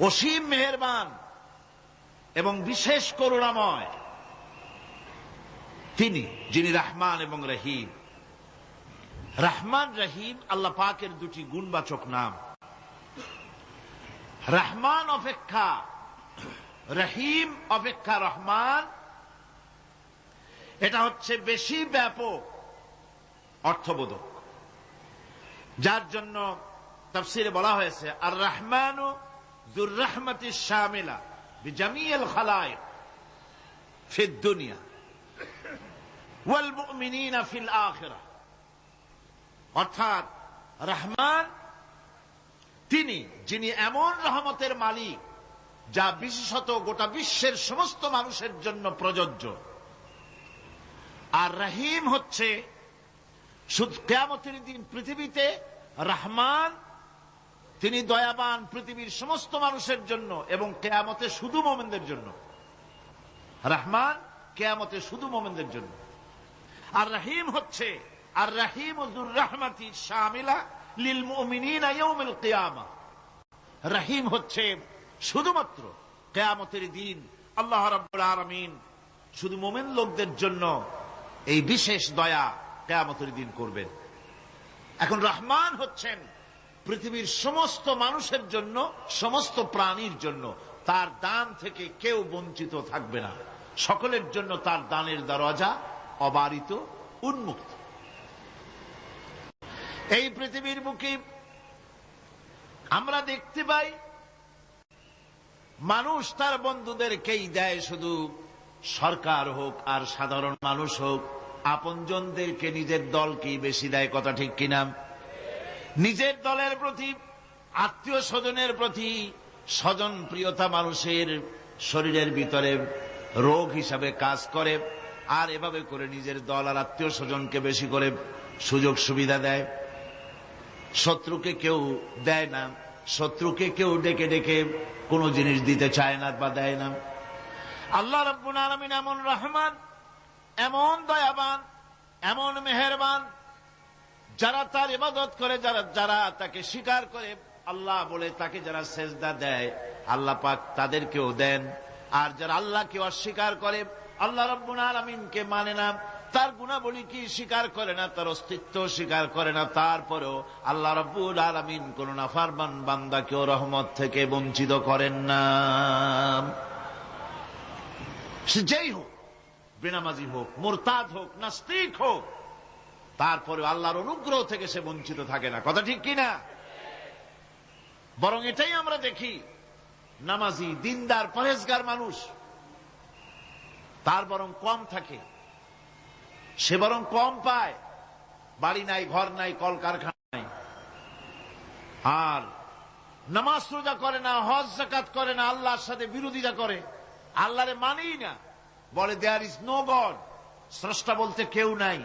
অসীম মেহেরবান এবং বিশেষ করুণাময় তিনি, যিনি রহমান এবং রহিম। রহমান রহিম আল্লাহ পাকের দুটি গুণবাচক নাম। রহমান অপেক্ষা রহিম অপেক্ষা রহমান, এটা হচ্ছে বেশি ব্যাপক অর্থবোধক, যার জন্য তাফসীরে বলা হয়েছে আর রহমানু যুর রাহমাতিশ শামিলা বিজামিল খালায়েক ফিদ দুনিয়া ওয়াল মুমিনিনা ফিল আখিরাহ। অর্থাৎ রহমান তিনি, যিনি এমন রহমতের মালিক যা বিশেষত গোটা বিশ্বের সমস্ত মানুষের জন্য প্রযোজ্য। আর রহিম হচ্ছে শুধু কিয়ামতের দিন পৃথিবীতে রহমান তিনি দয়াবান পৃথিবীর সমস্ত মানুষের জন্য, এবং কিয়ামতে শুধু মুমিনদের জন্য। রহমান কিয়ামতে শুধু মুমিনদের জন্য। আর রহিম হচ্ছে আর রহিম যুর রাহমাতি শামিলা লিল মুমিনিনা ইয়াউমিল কিয়ামা। রহিম হচ্ছে শুধুমাত্র কিয়ামতের দিন আল্লাহ রাব্বুল আলামিন শুধু মুমিন লোকদের জন্য এই বিশেষ দয়া কিয়ামতের দিন করবেন। এখন রহমান হচ্ছেন পৃথিবীর সমস্ত মানুষের জন্য, সমস্ত প্রাণীর জন্য। তার দান থেকে কেউ বঞ্চিত থাকবে না, সকলের জন্য তার দানের দরজা অবারিত, উন্মুক্ত। এই পৃথিবীর বুকে আমরা দেখতে পাই মানুষ তার বন্ধুদেরকেই দেয়, শুধু সরকার হোক আর সাধারণ মানুষ হোক, আপনজনদেরকে নিজের দলকেই বেশি দেয়। কথা ঠিক কিনা? নিজের দলের প্রতি, আত্মীয় স্বজনের প্রতি স্বজন প্রিয়তা মানুষের শরীরের ভিতরে রোগ হিসাবে কাজ করে, আর এভাবে করে নিজের দল আর আত্মীয় স্বজনকে বেশি করে সুযোগ সুবিধা দেয়। শত্রুকে কেউ দেয় না, শত্রুকে কেউ ডেকে ডেকে কোনো জিনিস দিতে চায় না বা দেয় না। আল্লাহ রাব্বুল আলামিন এমন রহমান, এমন দয়াবান, এমন মেহেরবান, যারা তার ইবাদত করে, যারা তাকে স্বীকার করে, আল্লাহ বলে তাকে যারা সেজদা দেয়, আল্লাহ পাক তাদেরকেও দেন। আর যারা আল্লাহকে অস্বীকার করে, আল্লাহ রাব্বুল আলামিনকে মানে না, তার গুণাবলী কি স্বীকার করে না, তার অস্তিত্ব স্বীকার করে না, তারপরেও আল্লাহ রাব্বুল আলামিন কোন নাফরমান বান্দাকেও রহমত থেকে বঞ্চিত করেন না। সে যেই হোক, বেনামাজি হোক, মুরতাদ হোক, নাস্তিক হোক, তারপরে আল্লাহর অনুগ্রহ থেকে সে বঞ্চিত থাকে না। কথা ঠিক কিনা? বরং এটাই আমরা দেখি, নামাজি, দিনদার, পরেজগার মানুষ তার বরং কম থাকে, সে বরং কম পায়। বাড়ি নাই, ঘর নাই, কলকারখানা নাই, আর নামাজ রোজা করে না, হজ যাকাত করে না, আল্লাহর সাথে বিরোধিতা করে, আল্লাহরে মানেই না, বলে দেয়ার ইজ নো গড, স্রষ্টা বলতে কেউ নাই,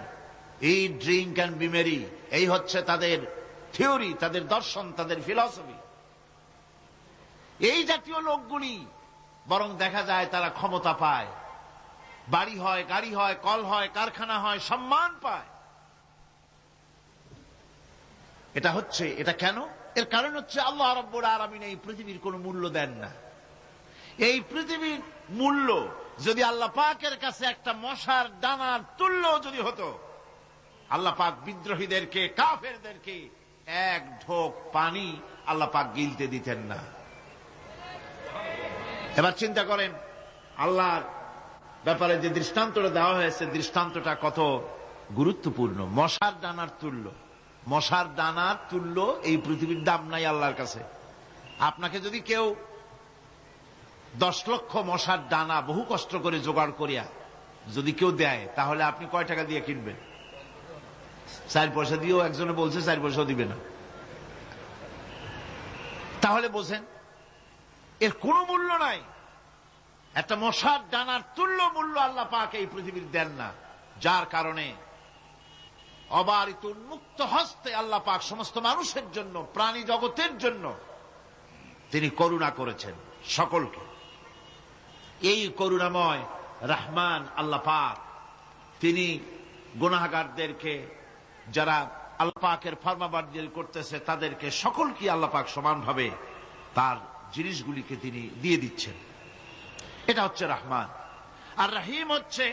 এই ড্রিঙ্ক অ্যান্ড বি মেরি, এই হচ্ছে তাদের থিওরি, তাদের দর্শন, তাদের ফিলসফি। এই জাতীয় লোকগুলি বরং দেখা যায় তারা ক্ষমতা পায়, বাড়ি হয়, গাড়ি হয়, কল হয়, কারখানা হয়, সম্মান পায়। এটা কেন? এর কারণ হচ্ছে আল্লাহ রাব্বুল আলামিন এই পৃথিবীর কোনো মূল্য দেন না। এই পৃথিবীর মূল্য যদি আল্লাহ পাকের কাছে একটা মশার দানার তুল্য যদি হতো, আল্লাহ পাক বিদ্রোহীদেরকে, কাফেরদেরকে এক ঢোক পানি আল্লাহ পাক গিলতে দিতেন না। এবার চিন্তা করেন, আল্লাহর ব্যাপারে যে দৃষ্টান্তটা দেওয়া হয়েছে, দৃষ্টান্তটা কত গুরুত্বপূর্ণ। মশার দানার তুল্য, মশার দানার তুল্য এই পৃথিবীর দাম নাই আল্লাহর কাছে। আপনাকে যদি কেউ 10 লক্ষ মশার দানা বহু কষ্ট করে জোগাড় করিয়া যদি কেউ দেয়, তাহলে আপনি কয় টাকা দিয়ে কিনবেন? 4 পয়সা দিয়েও একজনে বলছে 4 পয়সাও দিবে না। তাহলে বোঝেন এর কোনো মূল্য নাই। একটা মশার দানার তুল্য মূল্য আল্লাহ পাক এই পৃথিবীর দেন না, যার কারণে অবারিত উন্মুক্ত হস্তে আল্লাহ পাক সমস্ত মানুষের জন্য, প্রাণী জগতের জন্য তিনি করুণা করেছেন সকলকে। এই করুণাময় রহমান আল্লাহ পাক, তিনি গুনাহগারদেরকে, যারা আল্লাহ পাকের ফরমাবরদারি করতেছে, তাদেরকে সকলকে আল্লাহ পাক সমানভাবে তার জিনিসগুলিকে তিনি দিয়ে দিচ্ছেন। এটা হচ্ছে রহমান। আর রহিম হচ্ছে,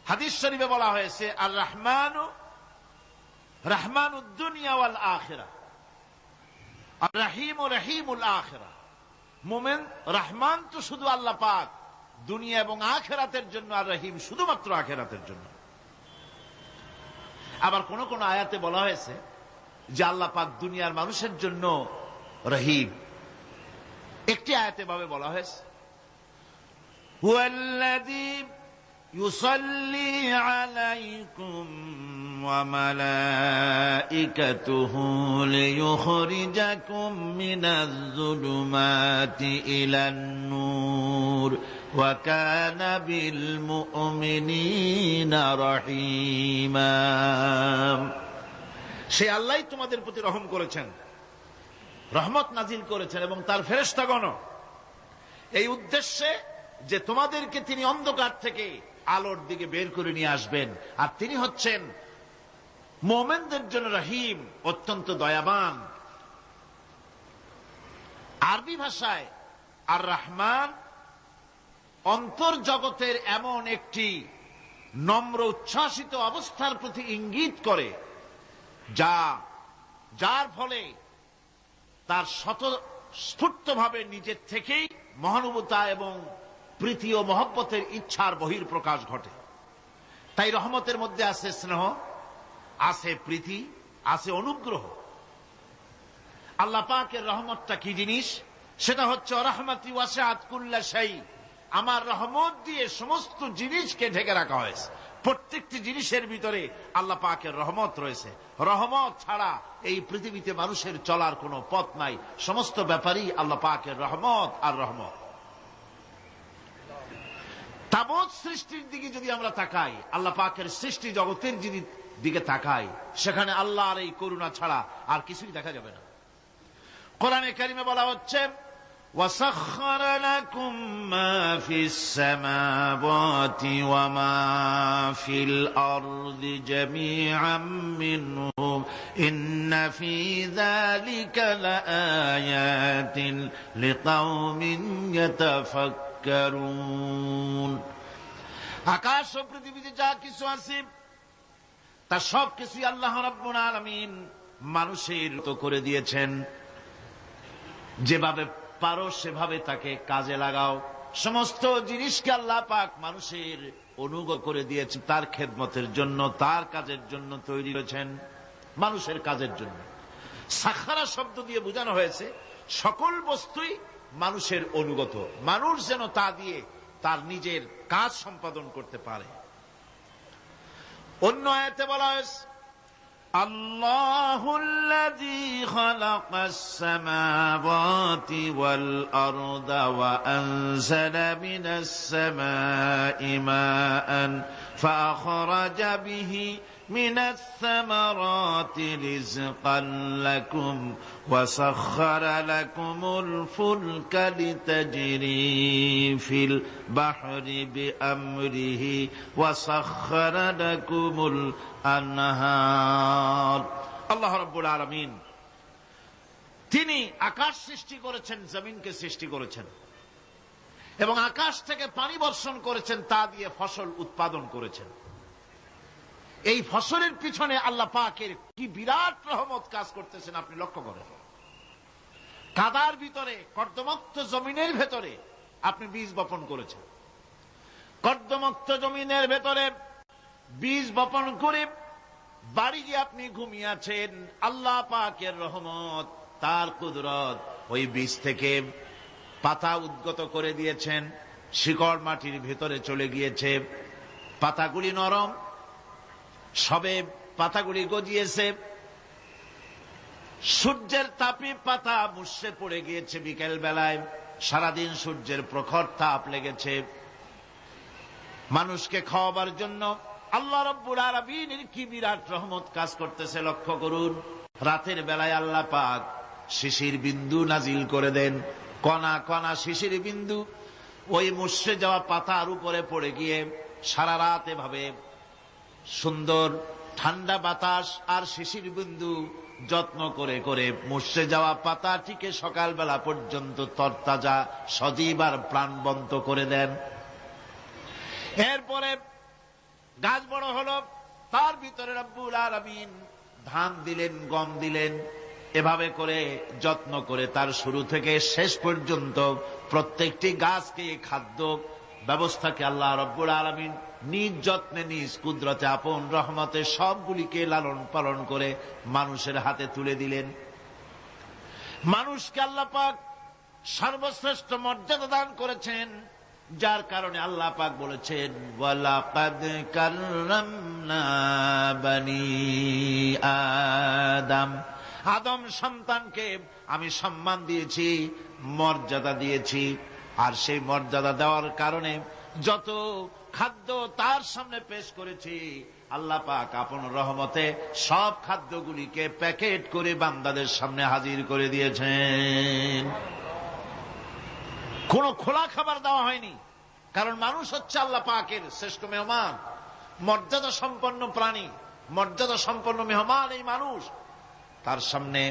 হাদিস শরীফে বলা হয়েছে, আর রহমানু রহমানুদ দুনিয়া ওয়াল আখিরা, আর রহিম ও রহিমুল আখিরা। মোমেন রহমান তো শুধু আল্লাহ পাক দুনিয়া এবং আখিরাতের জন্য, আর রহিম শুধুমাত্র আখিরাতের জন্য। আবার কোন কোন আয়াতে বলা হয়েছে যে আল্লাহ পাক দুনিয়ার মানুষের জন্য রহিম। একটি আয়াতে ভাবে বলা হয়েছে, হুয়াল্লাযী ইউসাল্লি আলাইকুম ওয়া মালাইকাতুহু লিয়ুখরিজাকুম মিনাজ যুলুমাতি ইলান নূর ওয়া কানা বিল মুমিনিনা রহিমা। সে আল্লাহ তোমাদের প্রতি রহম করেছেন, রহমত নাজিল করেছেন, এবং তার ফেরেশতাগণ এই উদ্দেশ্যে যে তোমাদেরকে তিনি অন্ধকার থেকে আলোর দিকে বের করে নিয়ে আসবেন। আর তিনি হচ্ছেন মুমিনদের জন্য রহিম, অত্যন্ত দয়াবান। আরবি ভাষায় আর রহমান অন্তর্জগতের এমন একটি নম্র উচ্ছ্বাসিত অবস্থার প্রতি ইঙ্গিত করে, যার ফলে তার স্বতঃস্ফূর্তভাবে নিজের থেকেই মহানুভবতা এবং প্রীতি ও মহব্বতের ইচ্ছার বহির্প্রকাশ ঘটে। তাই রহমতের মধ্যে আছে স্নেহ, আছে প্রীতি, আছে অনুগ্রহ। আল্লাহ পাকের রহমতটা কি জিনিস? সেটা হচ্ছে রাহমাতি ওয়াসিআত কুল্লা শাই। আমার রহমত দিয়ে সমস্ত জিনিসকে ঢেকে রাখা হয়েছে। প্রত্যেকটি জিনিসের ভিতরে আল্লাহ পাকের রহমত রয়েছে। রহমত ছাড়া এই পৃথিবীতে মানুষের চলার কোনো পথ নাই। সমস্ত ব্যাপারই আল্লাহ পাকের রহমত আর রহমত। তাবৎ সৃষ্টির দিকে যদি আমরা তাকাই, আল্লাহ পাকের সৃষ্টি জগতের দিকে তাকাই, সেখানে আল্লাহর এই করুণা ছাড়া আর কিছুই দেখা যাবে না। কোরআনে কারিমে বলা হচ্ছে, وَسَخَّرَ لَكُم مَّا فِي السَّمَاوَاتِ وَمَا فِي الْأَرْضِ جَمِيعًا مِّنْهُ إِنَّ فِي ذَلِكَ لَآيَاتٍ لِقَوْمٍ يَتَفَكَّرُونَ। আকাশ ও পৃথিবীতে যা কিছু আছে তা সব কিছুই আল্লাহ রাব্বুল আলামিন মানুষের তো করে দিয়েছেন। যেভাবে পারো সেভাবে তাকে কাজে লাগাও। সমস্ত জিনিসকে আল্লাহ পাক মানুষের অনুগ্রহ করে দিয়েছেন, তার খেদমতের জন্য, তার কাজের জন্য তৈরি হয়েছেন, মানুষের কাজের জন্য। সাখারা শব্দ দিয়ে বোঝানো হয়েছে সকল বস্তুই মানুষের অনুগত, মানুষ যেন তা দিয়ে তার নিজের কাজ সম্পাদন করতে পারে। অন্য আয়াতে বলা হয়েছে, আল্লাহুল্লাযী খালাকাস সামাওয়াতি ওয়াল আরদা ওয়া আনজালা মিনাস সামাই মাআন ফাআখরাজা বিহি মিনাস সামারাতি রিজকান লাকুম ওয়া সাখখারা লাকুমুল ফুলকা লিতাজরি ফিল বাহরি বিআমরিহি ওয়া সাখখারা লাকুমুল আনহার। আল্লাহ রাব্বুল আলামিন তিনি আকাশ সৃষ্টি করেছেন, জমিনকে সৃষ্টি করেছেন, এবং আকাশ থেকে পানি বর্ষণ করেছেন, তা দিয়ে ফসল উৎপাদন করেছেন। এই ফসলের পিছনে আল্লাহ পাকের কি বিরাট রহমত কাজ করতেছেন আপনি লক্ষ্য করেন। কাদার ভিতরে, কর্দমুক্ত জমিনের ভেতরে আপনি বীজ বপন করেছেন। কর্দমুক্ত জমিনের ভেতরে বীজ বপন করে বাড়ি গিয়ে আপনি ঘুমিয়ে আছেন। আল্লাহ পাকের রহমত, তার কুদরত, ওই বীজ থেকে পাতা উদ্গত করে দিয়েছেন, শিকড় মাটির ভেতরে চলে গিয়েছে, পাতাগুলি নরম, সবে পাতাগুলি গজিয়েছে, সূর্যের তাপে পাতা মুষড়ে পড়ে গিয়েছে বিকেল বেলায়, সারাদিন সূর্যের প্রখর তাপ লেগেছে। মানুষকে খাওয়াবার জন্য আল্লাহ রাব্বুল আলামিনের কি বিরাট রহমত কাজ করতেছে লক্ষ্য করুন। রাতের বেলায় আল্লাহ পাক শিশির বিন্দু নাজিল করে দেন, কণা কণা শিশির বিন্দু ওই মুষড়ে যাওয়া পাতার উপরে পড়ে গিয়ে সারা রাত এভাবে সুন্দর ঠান্ডা বাতাস আর শিশির বিন্দু যত্ন করে করে মুছে যাওয়া পাতাটিকে সকালবেলা পর্যন্ত তরতাজা সজীব আর প্রাণবন্ত করে দেন। এরপরে গাছ বড় হলো, তার ভিতরে রব্বুল আলামিন ধান দিলেন, গম দিলেন। এভাবে করে যত্ন করে তার শুরু থেকে শেষ পর্যন্ত প্রত্যেকটি গাছকে খাদ্য ব্যবস্থাকে আল্লাহ রব্বুল আলামিন নিজ যত্নে নিজ কুদরতে আপন রহমতে সবগুলিকে লালন পালন করে মানুষের হাতে তুলে দিলেন। মানুষকে আল্লাহ পাক সর্বশ্রেষ্ঠ মর্যাদা দান করেছেন, যার কারণে আল্লাহ পাক বলেছেন ওয়ালাকাদ কাররামনা বানি আদম, আদম সন্তানকে আমি সম্মান দিয়েছি, মর্যাদা দিয়েছি। আর সেই মর্যাদা দেওয়ার কারণে যত খাদ্য তার সামনে পেশ করেছি, আল্লাহ পাক আপন রহমতে সব খাদ্যগুলিকে প্যাকেট করে বান্দাদের সামনে হাজির করে দিয়েছেন। কোন খোলা খাবার দেওয়া হয়নি, কারণ মানুষ হচ্ছে আল্লাহ পাকের শ্রেষ্ঠ মেহমান, মর্যাদা সম্পন্ন প্রাণী, মর্যাদা সম্পন্ন মেহমান এই মানুষ। তার সামনে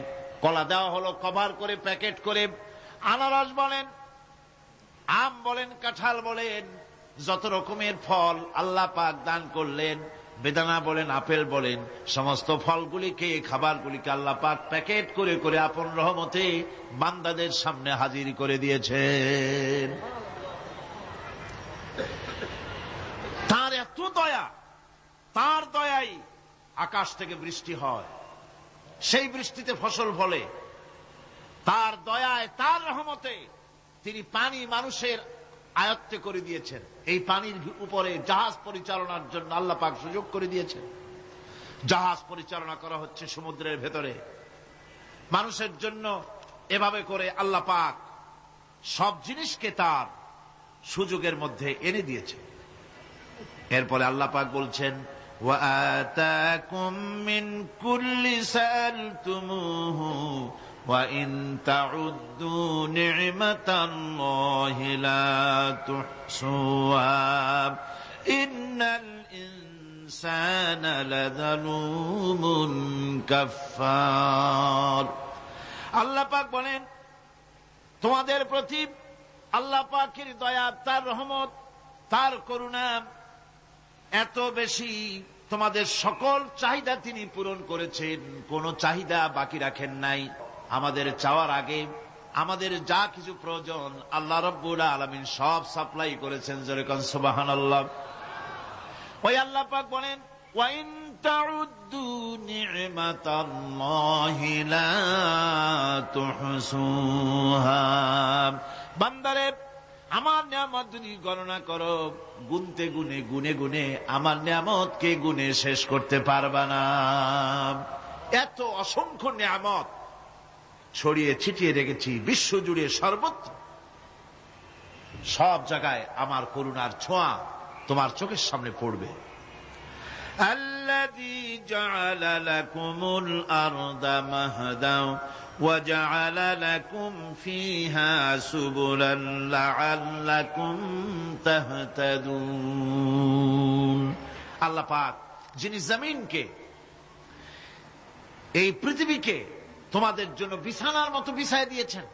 কলা দেওয়া হলো কভার করে, প্যাকেট করে। আনারস বলেন, আম বলেন, কাঁঠাল বলেন, যত রকমের ফল আল্লাহ পাক দান করলেন, বেদানা বলেন, আপেল বলেন, সমস্ত ফলগুলিকে, খাবারগুলিকে আল্লাহ পাক প্যাকেট করে করে আপন রহমতে বান্দাদের সামনে হাজির করে দিয়েছেন। তার এত দয়া, তার দয়াই আকাশ থেকে বৃষ্টি হয়, সেই বৃষ্টিতে ফসল ফলে। তার দয়ায়, তার রহমতে তিনি পানি মানুষের আয়ত্তে করে দিয়েছেন। এই পানির উপরে জাহাজ পরিচালনার জন্য আল্লাহ পাক সুযোগ করে দিয়েছেন। জাহাজ পরিচালনা করা হচ্ছে সমুদ্রের ভেতরে মানুষের জন্য। এভাবে করে আল্লাহ পাক সব জিনিসকে তার সুযোগের মধ্যে এনে দিয়েছে। এরপরে আল্লাহ পাক বলছেন ওয়াআতাকুম মিন কুল্লি সালতুমুহু وَإِن تَعُدُّوا نِعْمَةَ اللَّهِ لَا تُحْصُوهَا إِنَّ الْإِنسَانَ لَظَلُومٌ كَفَّارٌ। আল্লাহ পাক বলেন, তোমাদের প্রতি আল্লাহ পাকের দয়া, তার রহমত, তার করুণা এত বেশি, তোমাদের সকল চাহিদা তিনি পূরণ করেছেন, কোন চাহিদা বাকি রাখেন নাই। আমাদের চাওয়ার আগে আমাদের যা কিছু প্রয়োজন আল্লাহ রাব্বুল আলামিন সব সাপ্লাই করেছেন। যেরকম সুবহানাল্লাহ। ওই আল্লাহ পাক বলেন ওয়া ইন তাউদ্দু নি'মাতাল্লাহি লা তুহসুহা, বান্দারে আমার নিয়ামত যদি গণনা করো, গুনতে গুনে গুনে গুনে আমার নিয়ামতকে গুনে শেষ করতে পারবা না। এত অসংখ্য নিয়ামত ছড়িয়ে ছিটিয়ে রেখেছি বিশ্ব জুড়ে, সর্বত্র সব জায়গায় আমার করুণার ছোঁয়া তোমার চোখের সামনে পড়বে। আল্লাযী জাআলা লাকুমুল আরদা মাহদা ওয়া জাআলা লাকুম ফীহা সুবুলান লাআল্লাকুম তাহতাদুন। আল্লাহ পাক যিনি জমিনকে, এই পৃথিবীকে তোমাদের জন্য বিছানার মতো বিছায় দিয়েছেন,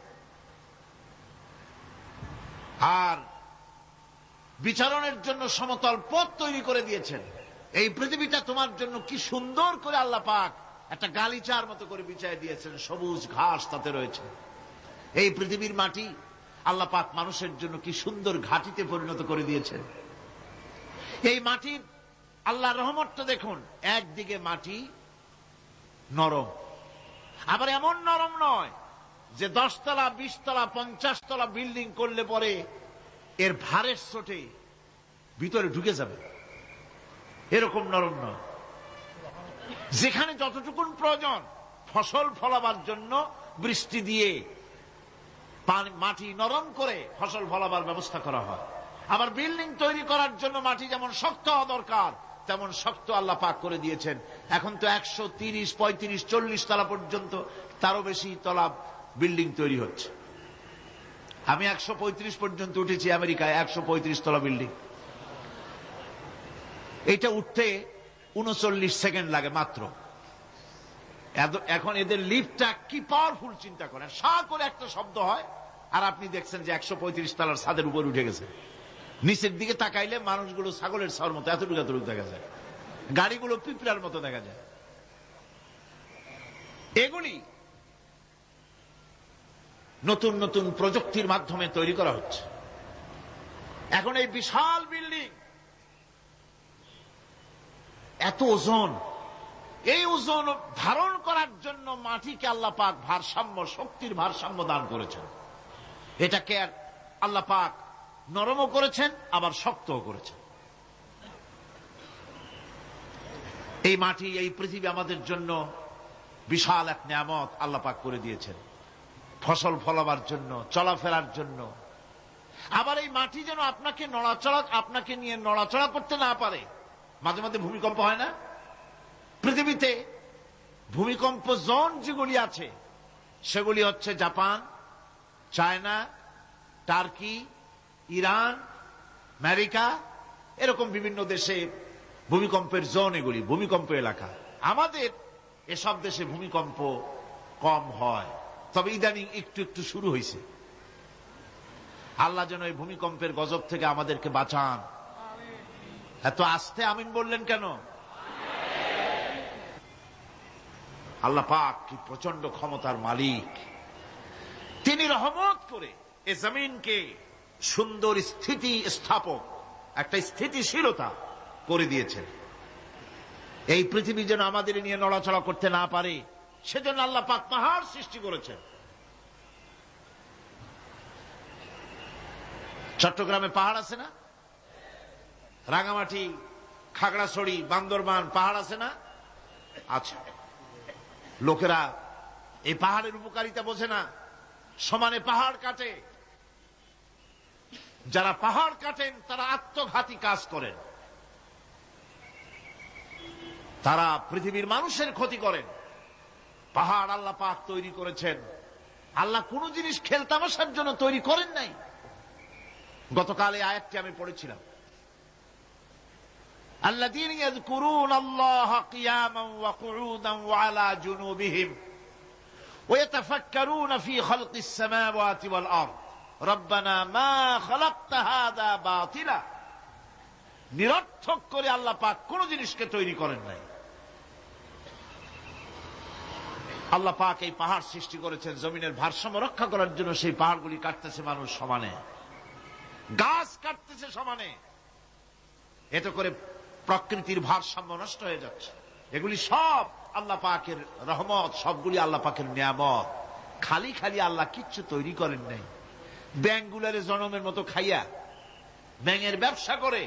আর বিচরণের জন্য সমতল পথ তৈরি করে দিয়েছেন। এই পৃথিবীটা তোমার জন্য কি সুন্দর করে আল্লাহ পাক একটা গালিচার মতো করে বিছায় দিয়েছেন, সবুজ ঘাস তাতে রয়েছে। এই পৃথিবীর মাটি আল্লাহ পাক মানুষের জন্য কি সুন্দর ঘাটিতে পরিণত করে দিয়েছেন। এই মাটির আল্লাহর রহমতটা দেখুন, একদিকে মাটি নরম, আবার এমন নরম নয় যে 10 তলা 20 তলা 50 তলা বিল্ডিং করলে পরে এর ভারের চোটে ভিতরে ঢুকে যাবে, এরকম নরম নয়। যেখানে যতটুকুন প্রয়োজন ফসল ফলাবার জন্য বৃষ্টি দিয়ে মাটি নরম করে ফসল ফলাবার ব্যবস্থা করা হয়। আবার বিল্ডিং তৈরি করার জন্য মাটি যেমন শক্ত হওয়া দরকার তেমন শক্ত আল্লাহ পাক করে দিয়েছেন। এখন তো 130, 35, 40 তলা পর্যন্ত, তারও বেশি তলা বিল্ডিং তৈরি হচ্ছে। আমি 135 পর্যন্ত উঠেছি আমেরিকায়, 135 তলা বিল্ডিং। এটা উঠতে 39 সেকেন্ড লাগে মাত্র। এখন এদের লিফটটা কি পাওয়ারফুল চিন্তা করেন, সা করে একটা শব্দ হয় আর আপনি দেখছেন যে 135 তলার ছাদের উপর উঠে গেছে। নিচের দিকে তাকাইলে মানুষগুলো ছাগলের ছাওয়ার মতো এতটুকু এতটুকু দেখা যায়, গাড়িগুলো পিঁপড়ার মতো দেখা যায়। এগুলি নতুন নতুন প্রযুক্তির মাধ্যমে তৈরি করা হচ্ছে। এখন এই বিশাল বিল্ডিং, এত ওজন, এই ওজন ধারণ করার জন্য মাটিকে আল্লাহ পাক ভারসাম্য, শক্তির ভারসাম্য দান করেছেন। এটাকে আল্লাহ পাক নরমও করেছেন আবার শক্তও করেছেন। এই মাটি, এই পৃথিবী আমাদের জন্য বিশাল এক নিয়ামত আল্লাহ পাক করে দিয়েছেন, ফসল ফলাবার জন্য, চলাফেরার জন্য। আবার এই মাটি যেন আপনাকে নিয়ে নড়াচড়া করতে না পারে। মাঝে মাঝে ভূমিকম্প হয় না? পৃথিবীতে ভূমিকম্প জোন যেগুলি আছে সেগুলি হচ্ছে Japan, China, turkey, Iran, America, এরকম বিভিন্ন দেশে ভূমিকম্পের জোন, এগুলি ভূমিকম্প এলাকা। আমাদের এসব দেশে ভূমিকম্প কম হয়, তবে ইদানিং একটু একটু শুরু হয়েছে। আল্লাহ যেন এই ভূমিকম্পের গজব থেকে আমাদেরকে বাঁচান। এত আস্তে আমিন বললেন কেন? আল্লাহ পাক কি প্রচন্ড ক্ষমতার মালিক। তিনি রহমত করে এ জমিনকে সুন্দর স্থিতি স্থাপক, একটা স্থিতিশীলতা করে দিয়েছেন। এই পৃথিবী যেন আমাদের নিয়ে নড়াচড়া করতে না পারে, সেজন্য আল্লাহ পাক পাহাড় সৃষ্টি করেছেন। চট্টগ্রামে পাহাড় আছে না? রাঙামাটি, খাগড়াছড়ি, বান্দরবান পাহাড় আছে না? আচ্ছা, লোকেরা এই পাহাড়ের উপকারিতা বোঝে না, সমানে পাহাড় কাটে। যারা পাহাড় কাটেন তারা আত্মঘাতী কাজ করেন, তারা পৃথিবীর মানুষের ক্ষতি করেন। পাহাড় আল্লাহ পাক তৈরি করেছেন। আল্লাহ কোন জিনিস খেলতামাশার জন্য তৈরি করেন নাই। গতকাল এই আয়াতটি আমি পড়েছিলাম, الذين يذكرون الله قياما وقعودا وعلى جنوبهم ويتفكرون في خلق السماوات والأرض ربنا ما خلقت هذا باطلا। নিরর্থক করে আল্লাহ পাক কোন জিনিসকে তৈরি করেন নাই। আল্লাহ পাক এই পাহাড় সৃষ্টি করেছেন জমিনের ভারসাম্য রক্ষা করার জন্য। সেই পাহাড়গুলি কাটতেছে মানুষ সমানে, গাছ কাটতেছে সমানে। এতে করে প্রকৃতির ভারসাম্য নষ্ট হয়ে যাচ্ছে। এগুলি সব আল্লাহ পাকের রহমত, সবগুলি আল্লাহ পাকের নিয়ামত। খালি খালি আল্লাহ কিচ্ছু তৈরি করেন নাই। ব্যাংকগুলারে জনমের মতো খাইয়া ব্যাঙের ব্যবসা করে,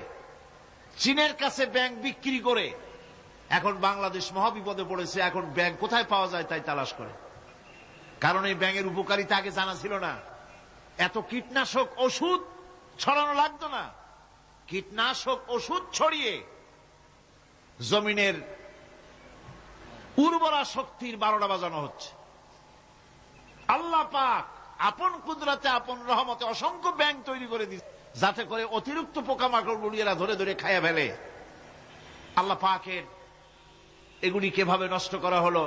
চীনের কাছে ব্যাংক বিক্রি করে এখন বাংলাদেশ মহাবিপদে পড়েছে। এখন ব্যাংক কোথায় পাওয়া যায় তাই তালাশ করে, কারণ এই ব্যাঙের উপকারিতা আগে জানা ছিল না। এত কীটনাশক ওষুধ ছড়ানো লাগতো না। কীটনাশক ওষুধ ছড়িয়ে জমিনের উর্বরা শক্তির 12টা বাজানো হচ্ছে। আল্লাহ পাক আপন কুদরতে, আপন রহমতে অসংখ্য ব্যাংক তৈরি করে দিচ্ছে, যাতে করে অতিরিক্ত পোকামাকড় গুলিয়েরা ধরে ধরে খাইয়া ফেলে। আল্লাহ পাকের এগুলি কিভাবে নষ্ট করা হলো।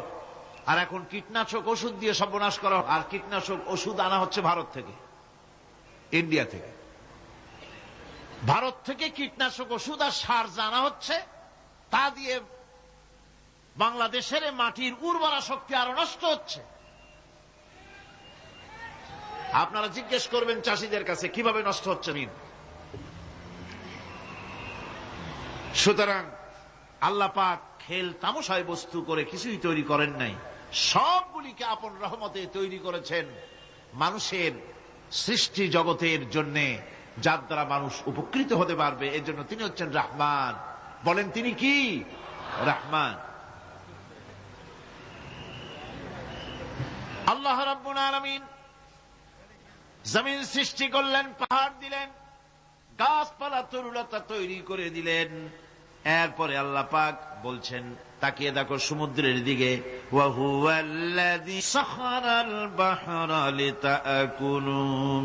আর এখন কীটনাশক ওষুধ দিয়ে সর্বনাশ করা। আর কীটনাশক ওষুধ আনা হচ্ছে ভারত থেকে, ইন্ডিয়া থেকে। ভারত থেকে কীটনাশক ওষুধ আর সার জানা হচ্ছে, তা দিয়ে বাংলাদেশের মাটির উর্বরা শক্তি আরো নষ্ট হচ্ছে। আপনারা জিজ্ঞেস করবেন চাষীদের কাছে কিভাবে নষ্ট হচ্ছে। সুতরাং আল্লাহ পাক খেল তামাশায় বস্তু করে কিছুই তৈরি করেন নাই, সবগুলিকে আপন রহমতে তৈরি করেছেন মানুষের সৃষ্টি জগতের জন্য, যার দ্বারা মানুষ উপকৃত হতে পারবে। এর জন্য তিনি হচ্ছেন রহমান। বলেন তিনি কি? রহমান। আল্লাহ রাব্বুল আলামিন জমিন সৃষ্টি করলেন, পাহাড় দিলেন, গাছপালা তরুলতা তৈরি করে দিলেন। এরপরে আল্লাহ পাক বলছেন, তাকিয়ে দেখো সমুদ্রের দিকে, ওয়া হুয়াল্লাযী সাখারাল বাহরা লিতাকুলু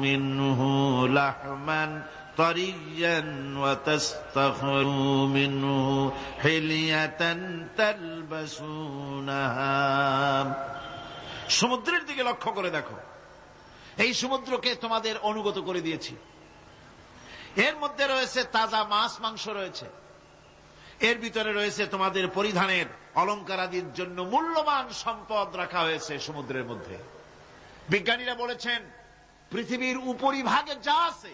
মিনহু লাহমান طريا وتستخرجوا منه حلية تلبسونها। সমুদ্রের দিকে লক্ষ্য করে দেখো, এই সমুদ্রকে তোমাদের অনুগত করে দিয়েছি। এর মধ্যে রয়েছে তাজা মাছ মাংস রয়েছে, এর ভিতরে রয়েছে তোমাদের পরিধানের অলংকার আদির জন্য মূল্যবান সম্পদ রাখা হয়েছে সমুদ্রের মধ্যে। বিজ্ঞানীরা বলেছেন পৃথিবীর উপরিভাগে যা আছে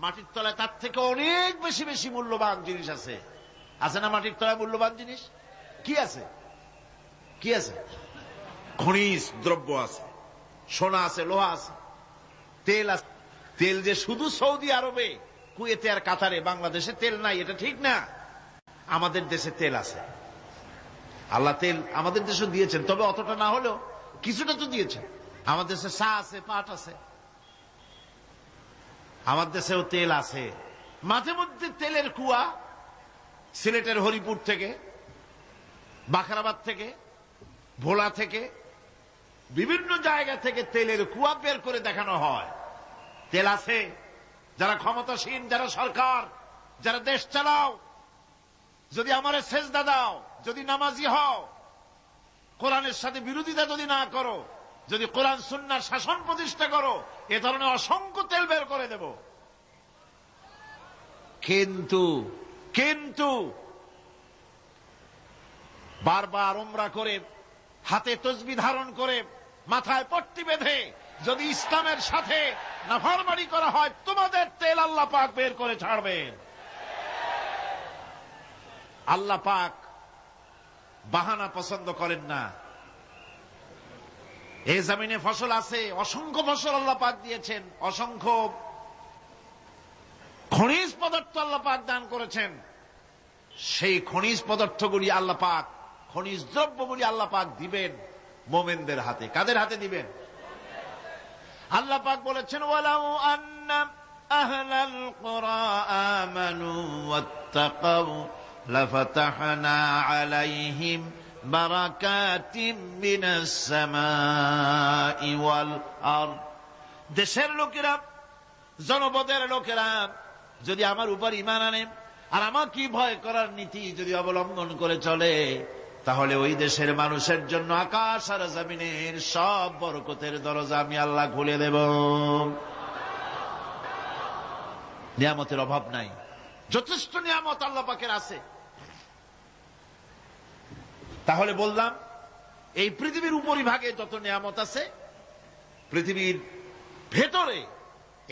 মাটির তলায় তার থেকে অনেক বেশি বেশি মূল্যবান জিনিস আছে। আছে না মাটির তলায় মূল্যবান জিনিস? কি আছে? কি আছে? খনিজ দ্রব্য আছে, সোনা আছে, লোহা আছে, তেল আছে। তেল যে শুধু সৌদি আরবে, কুয়েতে আর কাতারে, বাংলাদেশে তেল নাই এটা ঠিক না। আমাদের দেশে তেল আছে, আল্লাহ তেল আমাদের দেশে দিয়েছেন, তবে অতটা না হলেও কিছুটা তো দিয়েছেন। আমাদের দেশে চা আছে, পাট আছে, আমার দেশেও তেল আছে। মাঝে মধ্যে তেলের কুয়া সিলেটের হরিপুর থেকে, বাখরাবাদ থেকে, ভোলা থেকে, বিভিন্ন জায়গা থেকে তেলের কুয়া বের করে দেখানো হয়। তেল আছে। যারা ক্ষমতাসীন, যারা সরকার, যারা দেশ চালাও, যদি আমারে সেজদা দাও, যদি নামাজি হও, কোরআনের সাথে বিরোধিতা যদি না করো, যদি কোরআন সুন্নাহর শাসন প্রতিষ্ঠা করো, এ ধরনের অসংখ্য তেল বের করে দেব। কিন্তু বারবার উমরা করে, হাতে তসবিহ ধারণ করে, মাথায় পট্টি বেঁধে যদি ইসলামের সাথে নাফরমানি করা হয়, তোমাদের তেল আল্লাহ পাক বের করে ছাড়বেন। আল্লাহ পাক বাহানা পছন্দ করেন না। এই জমিনে ফসল আছে, অসংখ্য ফসল আল্লাহ পাক দিয়েছেন, অসংখ্য খনিজ পদার্থ আল্লাহ পাক দান করেছেন। সেই খনিজ পদার্থগুলি আল্লাহ পাক, খনিজ দ্রব্যগুলি আল্লাহ পাক দিবেন মোমেনদের হাতে। কাদের হাতে দিবেন? আল্লাহ পাক বলেছেন, ওয়ালাউ আন্না আহলাল কুরা আমানু ওয়াত্তাকাউ লাফাতাহনা আলাইহিম বারাকাতিম মিনাস সামাই ওয়াল আরদ। দেশের লোকেরা, জনপদের লোকেরা যদি আমার উপর ঈমান আনে আর আমার কি ভয় করার নীতি যদি অবলম্বন করে চলে, তাহলে ওই দেশের মানুষের জন্য আকাশ আর জমিনের সব বরকতের দরজা আমি আল্লাহ খুলে দেব। নিয়ামতের অভাব নাই, যথেষ্ট নিয়ামত আল্লাহ পাকের আছে। তাহলে বললাম, এই পৃথিবীর উপরিভাগে যত নিয়ামত আছে, পৃথিবীর ভেতরে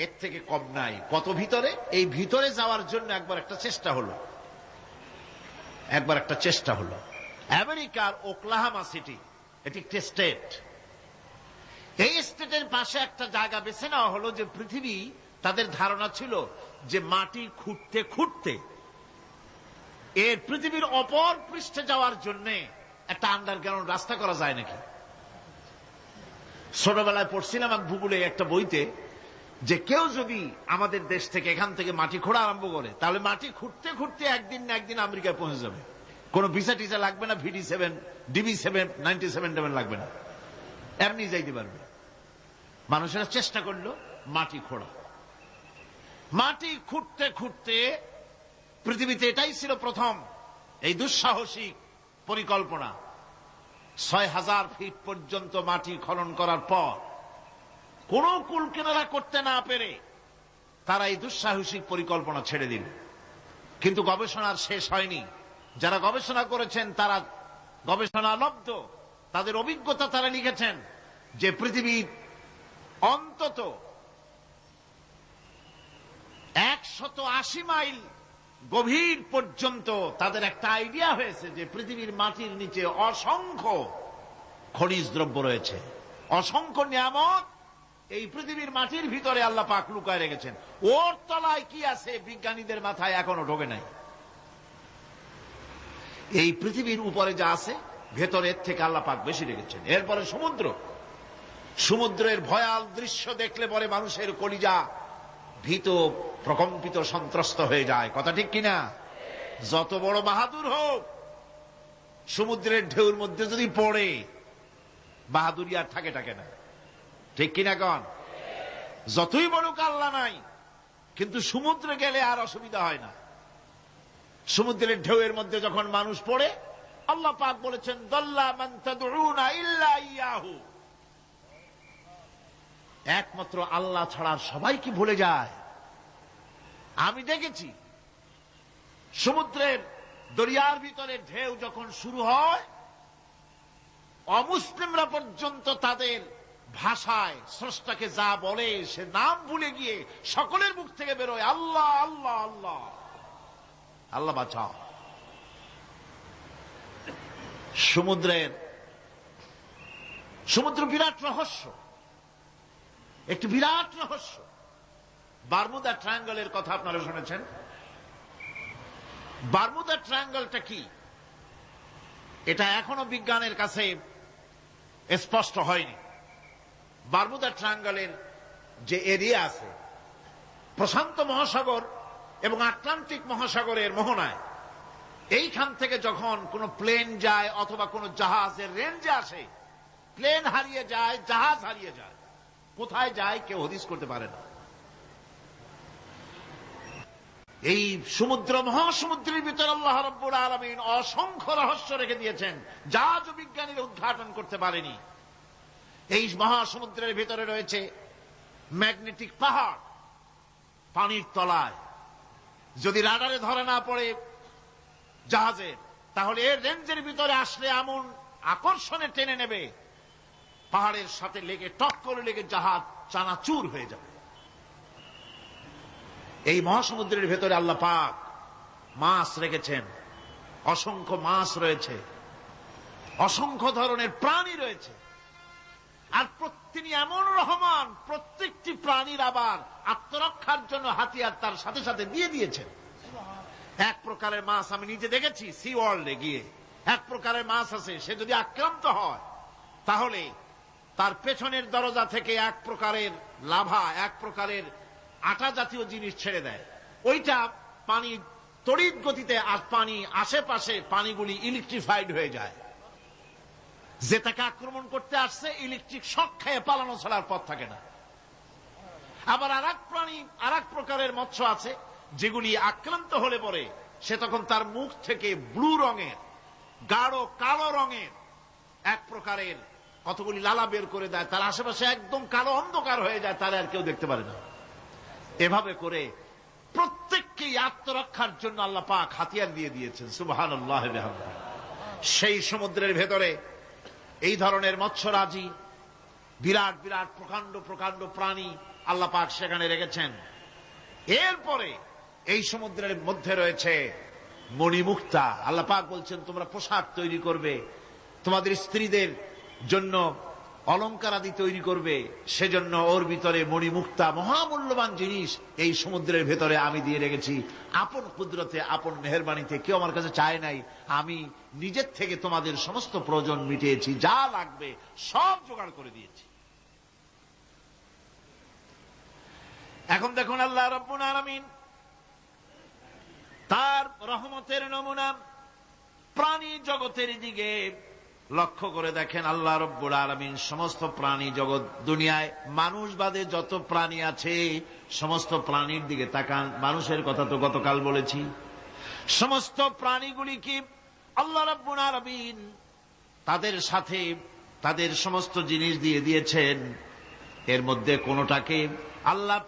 এর থেকে কম নাই। কত ভিতরে? এই ভিতরে যাওয়ার জন্য একবার একটা চেষ্টা হলো। আমেরিকার ওকলাহামা সিটি, এটি একটি স্টেট। এই স্টেটের পাশে একটা জায়গা বেছে নেওয়া হলো, যে পৃথিবী, তাদের ধারণা ছিল যে মাটি খুঁড়তে খুঁড়তে এর পৃথিবীর অপর পৃষ্ঠে যাওয়ার জন্য একটা আন্ডারগ্রাউন্ড রাস্তা করা যায় নাকি। ছোটবেলায় পড়ছিলাম এক ভূগোলে একটা বইতে, যে কেউ যদি আমাদের দেশ থেকে, এখান থেকে মাটি খোঁড়া আরম্ভ করে, তাহলে মাটি খুঁড়তে খুঁড়তে একদিন না একদিন আমেরিকায় পৌঁছে যাবে। কোনো ভিসা টিসা লাগবে না, VD7, DB7, 97 লাগবে না, এমনি যাইতে পারবে। মানুষেরা চেষ্টা করলো মাটি খোঁড়া। মাটি খুঁড়তে খুঁড়তে পৃথিবীতে এটাই ছিল প্রথম এই দুঃসাহসিক পরিকল্পনা। 6000 ফিট পর্যন্ত মাটি খনন করার পর কোন কুল কিনারা করতে না পেরে তারা এই দুঃসাহসিক পরিকল্পনা ছেড়ে দিল। কিন্তু গবেষণার শেষ হয়নি। যারা গবেষণা করেছেন তারা গবেষণালব্ধ, তাদের অভিজ্ঞতা তারা লিখেছেন যে পৃথিবীর অন্তত 180 মাইল গভীর পর্যন্ত তাদের একটা আইডিয়া হয়েছে যে পৃথিবীর মাটির নিচে অসংখ্য খনিজ দ্রব্য রয়েছে, অসংখ্য নিয়ামত এই পৃথিবীর মাটির ভিতরে আল্লাহ পাক লুকায় রেখেছেন। ওর তলায় কি আছে বিজ্ঞানীদের মাথায় এখনো ঢোকে নাই। এই পৃথিবীর উপরে যা আছে ভেতরের থেকে আল্লাহ পাক বেশি রেখেছেন। এরপরে সমুদ্রের ভয়াল দৃশ্য দেখলে পরে মানুষের কলিজা ভীত, প্রকম্পিত, সন্ত্রস্ত হয়ে যায়। কথা ঠিক কিনা? যত বড় বাহাদুর হোক, সমুদ্রের ঢেউর মধ্যে যদি পড়ে, বাহাদুরি আর থাকে না। ঠিক কিনা কন? যতই বড় আল্লাহ নাই, কিন্তু সমুদ্রে গেলে আর অসুবিধা হয় না। সমুদ্রের ঢেউয়ের মধ্যে যখন মানুষ পড়ে, আল্লাহ পাক বলেছেন দাল্লা মান তাদউনা ইল্লা ইয়াহু, একমাত্র আল্লাহ ছাড়া সবাইকে ভুলে যায়। আমি দেখেছি সমুদ্রের দরিয়ার ভিতরে ঢেউ যখন শুরু হয়, অমুসলিমরা পর্যন্ত তাদের ভাষায় স্রষ্টাকে যা বলে সে নাম ভুলে গিয়ে সকলের মুখ থেকে বেরোয় আল্লাহ আল্লাহ আল্লাহ। আল্লাহ বাঁচাও। সমুদ্র বিরাট রহস্য, একটি বিরাট রহস্য। বারমুদা ট্রায়াঙ্গলের কথা আপনারা শুনেছেন। বারমুদা ট্রায়াঙ্গলটা কি, এটা এখনো বিজ্ঞানের কাছে স্পষ্ট হয়নি। বারমুদা ট্রায়াঙ্গলের যে এরিয়া আছে, প্রশান্ত মহাসাগর এবং আটলান্টিক মহাসাগরের মোহনায়, এইখান থেকে যখন কোন প্লেন যায় অথবা কোন জাহাজের রেঞ্জে আসে, প্লেন হারিয়ে যায়, জাহাজ হারিয়ে যায়, কোথায় যায় কেউ হদিস করতে পারে না। এই সমুদ্র মহাসমুদ্রের ভিতরে আল্লাহ রাব্বুল আলামিন অসংখ্য রহস্য রেখে দিয়েছেন, যা আজ বিজ্ঞানীরা উদ্ঘাটন করতে পারেনি। এই মহাসমুদ্রের ভিতরে রয়েছে ম্যাগনেটিক পাহাড় পানির তলায়। যদি রাডারে ধরা না পড়ে জাহাজের, তাহলে এর রেঞ্জের ভিতরে আসলে এমন আকর্ষণে টেনে নেবে, পাহাড়ের সাথে লেগে টক করে লেগে জাহাজ চানাচুর হয়ে যাবে। এই মহাসমুদ্রের ভেতরে আল্লাহ পাক মাছ রেখেছেন, অসংখ্য মাছ রয়েছে, অসংখ্য ধরনের প্রাণী রয়েছে। আর তিনি এমন রহমান, প্রত্যেকটি প্রাণীর আবার আত্মরক্ষার জন্য হাতিয়ার তার সাথে সাথে দিয়ে দিয়েছেন। এক প্রকারের মাছ আমি নিজে দেখেছি সি ওয়ার্ল্ডে গিয়ে, এক প্রকারের মাছ আছে, সে যদি আক্রান্ত হয় তাহলে তার পেছনের দরজা থেকে এক প্রকারের লাভা, এক প্রকারের আটা জাতীয় জিনিস ছেড়ে দেয়। ওইটা পানি তড়িৎ গতিতে, আর পানি আশেপাশে পানিগুলি ইলেকট্রিফাইড হয়ে যায়। যে তাকে আক্রমণ করতে আসছে ইলেকট্রিক শক খেয়ে পালানো ছাড়ার পথ থাকে না। আবার আর এক প্রকারের মৎস্য আছে যেগুলি আক্রান্ত হলে পরে সে তখন তার মুখ থেকে ব্লু রঙের, গাঢ় কালো রঙের এক প্রকারের কতগুলি লালা বের করে দেয়, তার আশেপাশে একদম কালো অন্ধকার হয়ে যায়, তারা আর কেউ দেখতে পারে না। এভাবে করে প্রত্যেককেই আত্মরক্ষার জন্য আল্লাহ পাক হাতিয়ার দিয়ে দিয়েছেন। সুবহানাল্লাহ ওয়া বিহামদিহি। সেই সমুদ্রের ভেতরে এই ধরনের মৎস্যরাজি, বিরাট বিরাট প্রকাণ্ড প্রকাণ্ড প্রাণী আল্লাহ পাক সেখানে রেখেছেন। এরপরে এই সমুদ্রের মধ্যে রয়েছে মণিমুক্তা। আল্লাহ পাক বলছেন তোমরা পোশাক তৈরি করবে, তোমাদের স্ত্রীদের জন্য অলংকার আদি তৈরি করবে, সেজন্য ওর ভিতরে মণিমুক্তা মহামূল্যবান জিনিস এই সমুদ্রের ভেতরে আমি দিয়ে রেখেছি। আপন কুদরতে, আপন মেহেরবানিতে, কেউ আমার কাছে চায় নাই, আমি নিজের থেকে তোমাদের সমস্ত প্রয়োজন মিটিয়েছি, যা লাগবে সব জোগাড় করে দিয়েছি। এখন দেখুন আল্লাহ রাব্বুল আলামিন তার রহমতের নমুনা প্রাণী জগতের দিকে লক্ষ্য করে দেখেন। আল্লাহ রাব্বুল আলামিন সমস্ত প্রাণী জগৎ, দুনিয়ায় মানুষ বাদে যত প্রাণী আছে সমস্ত প্রাণীর দিকে তাকান। মানুষের কথা তো গতকাল বলেছি। সমস্ত প্রাণীগুলি কি আল্লাহ রাব্বুল আলামিন তাদের সাথে তাদের সমস্ত জিনিস দিয়ে দিয়েছেন। এর মধ্যে কোনটাকে আল্লাহ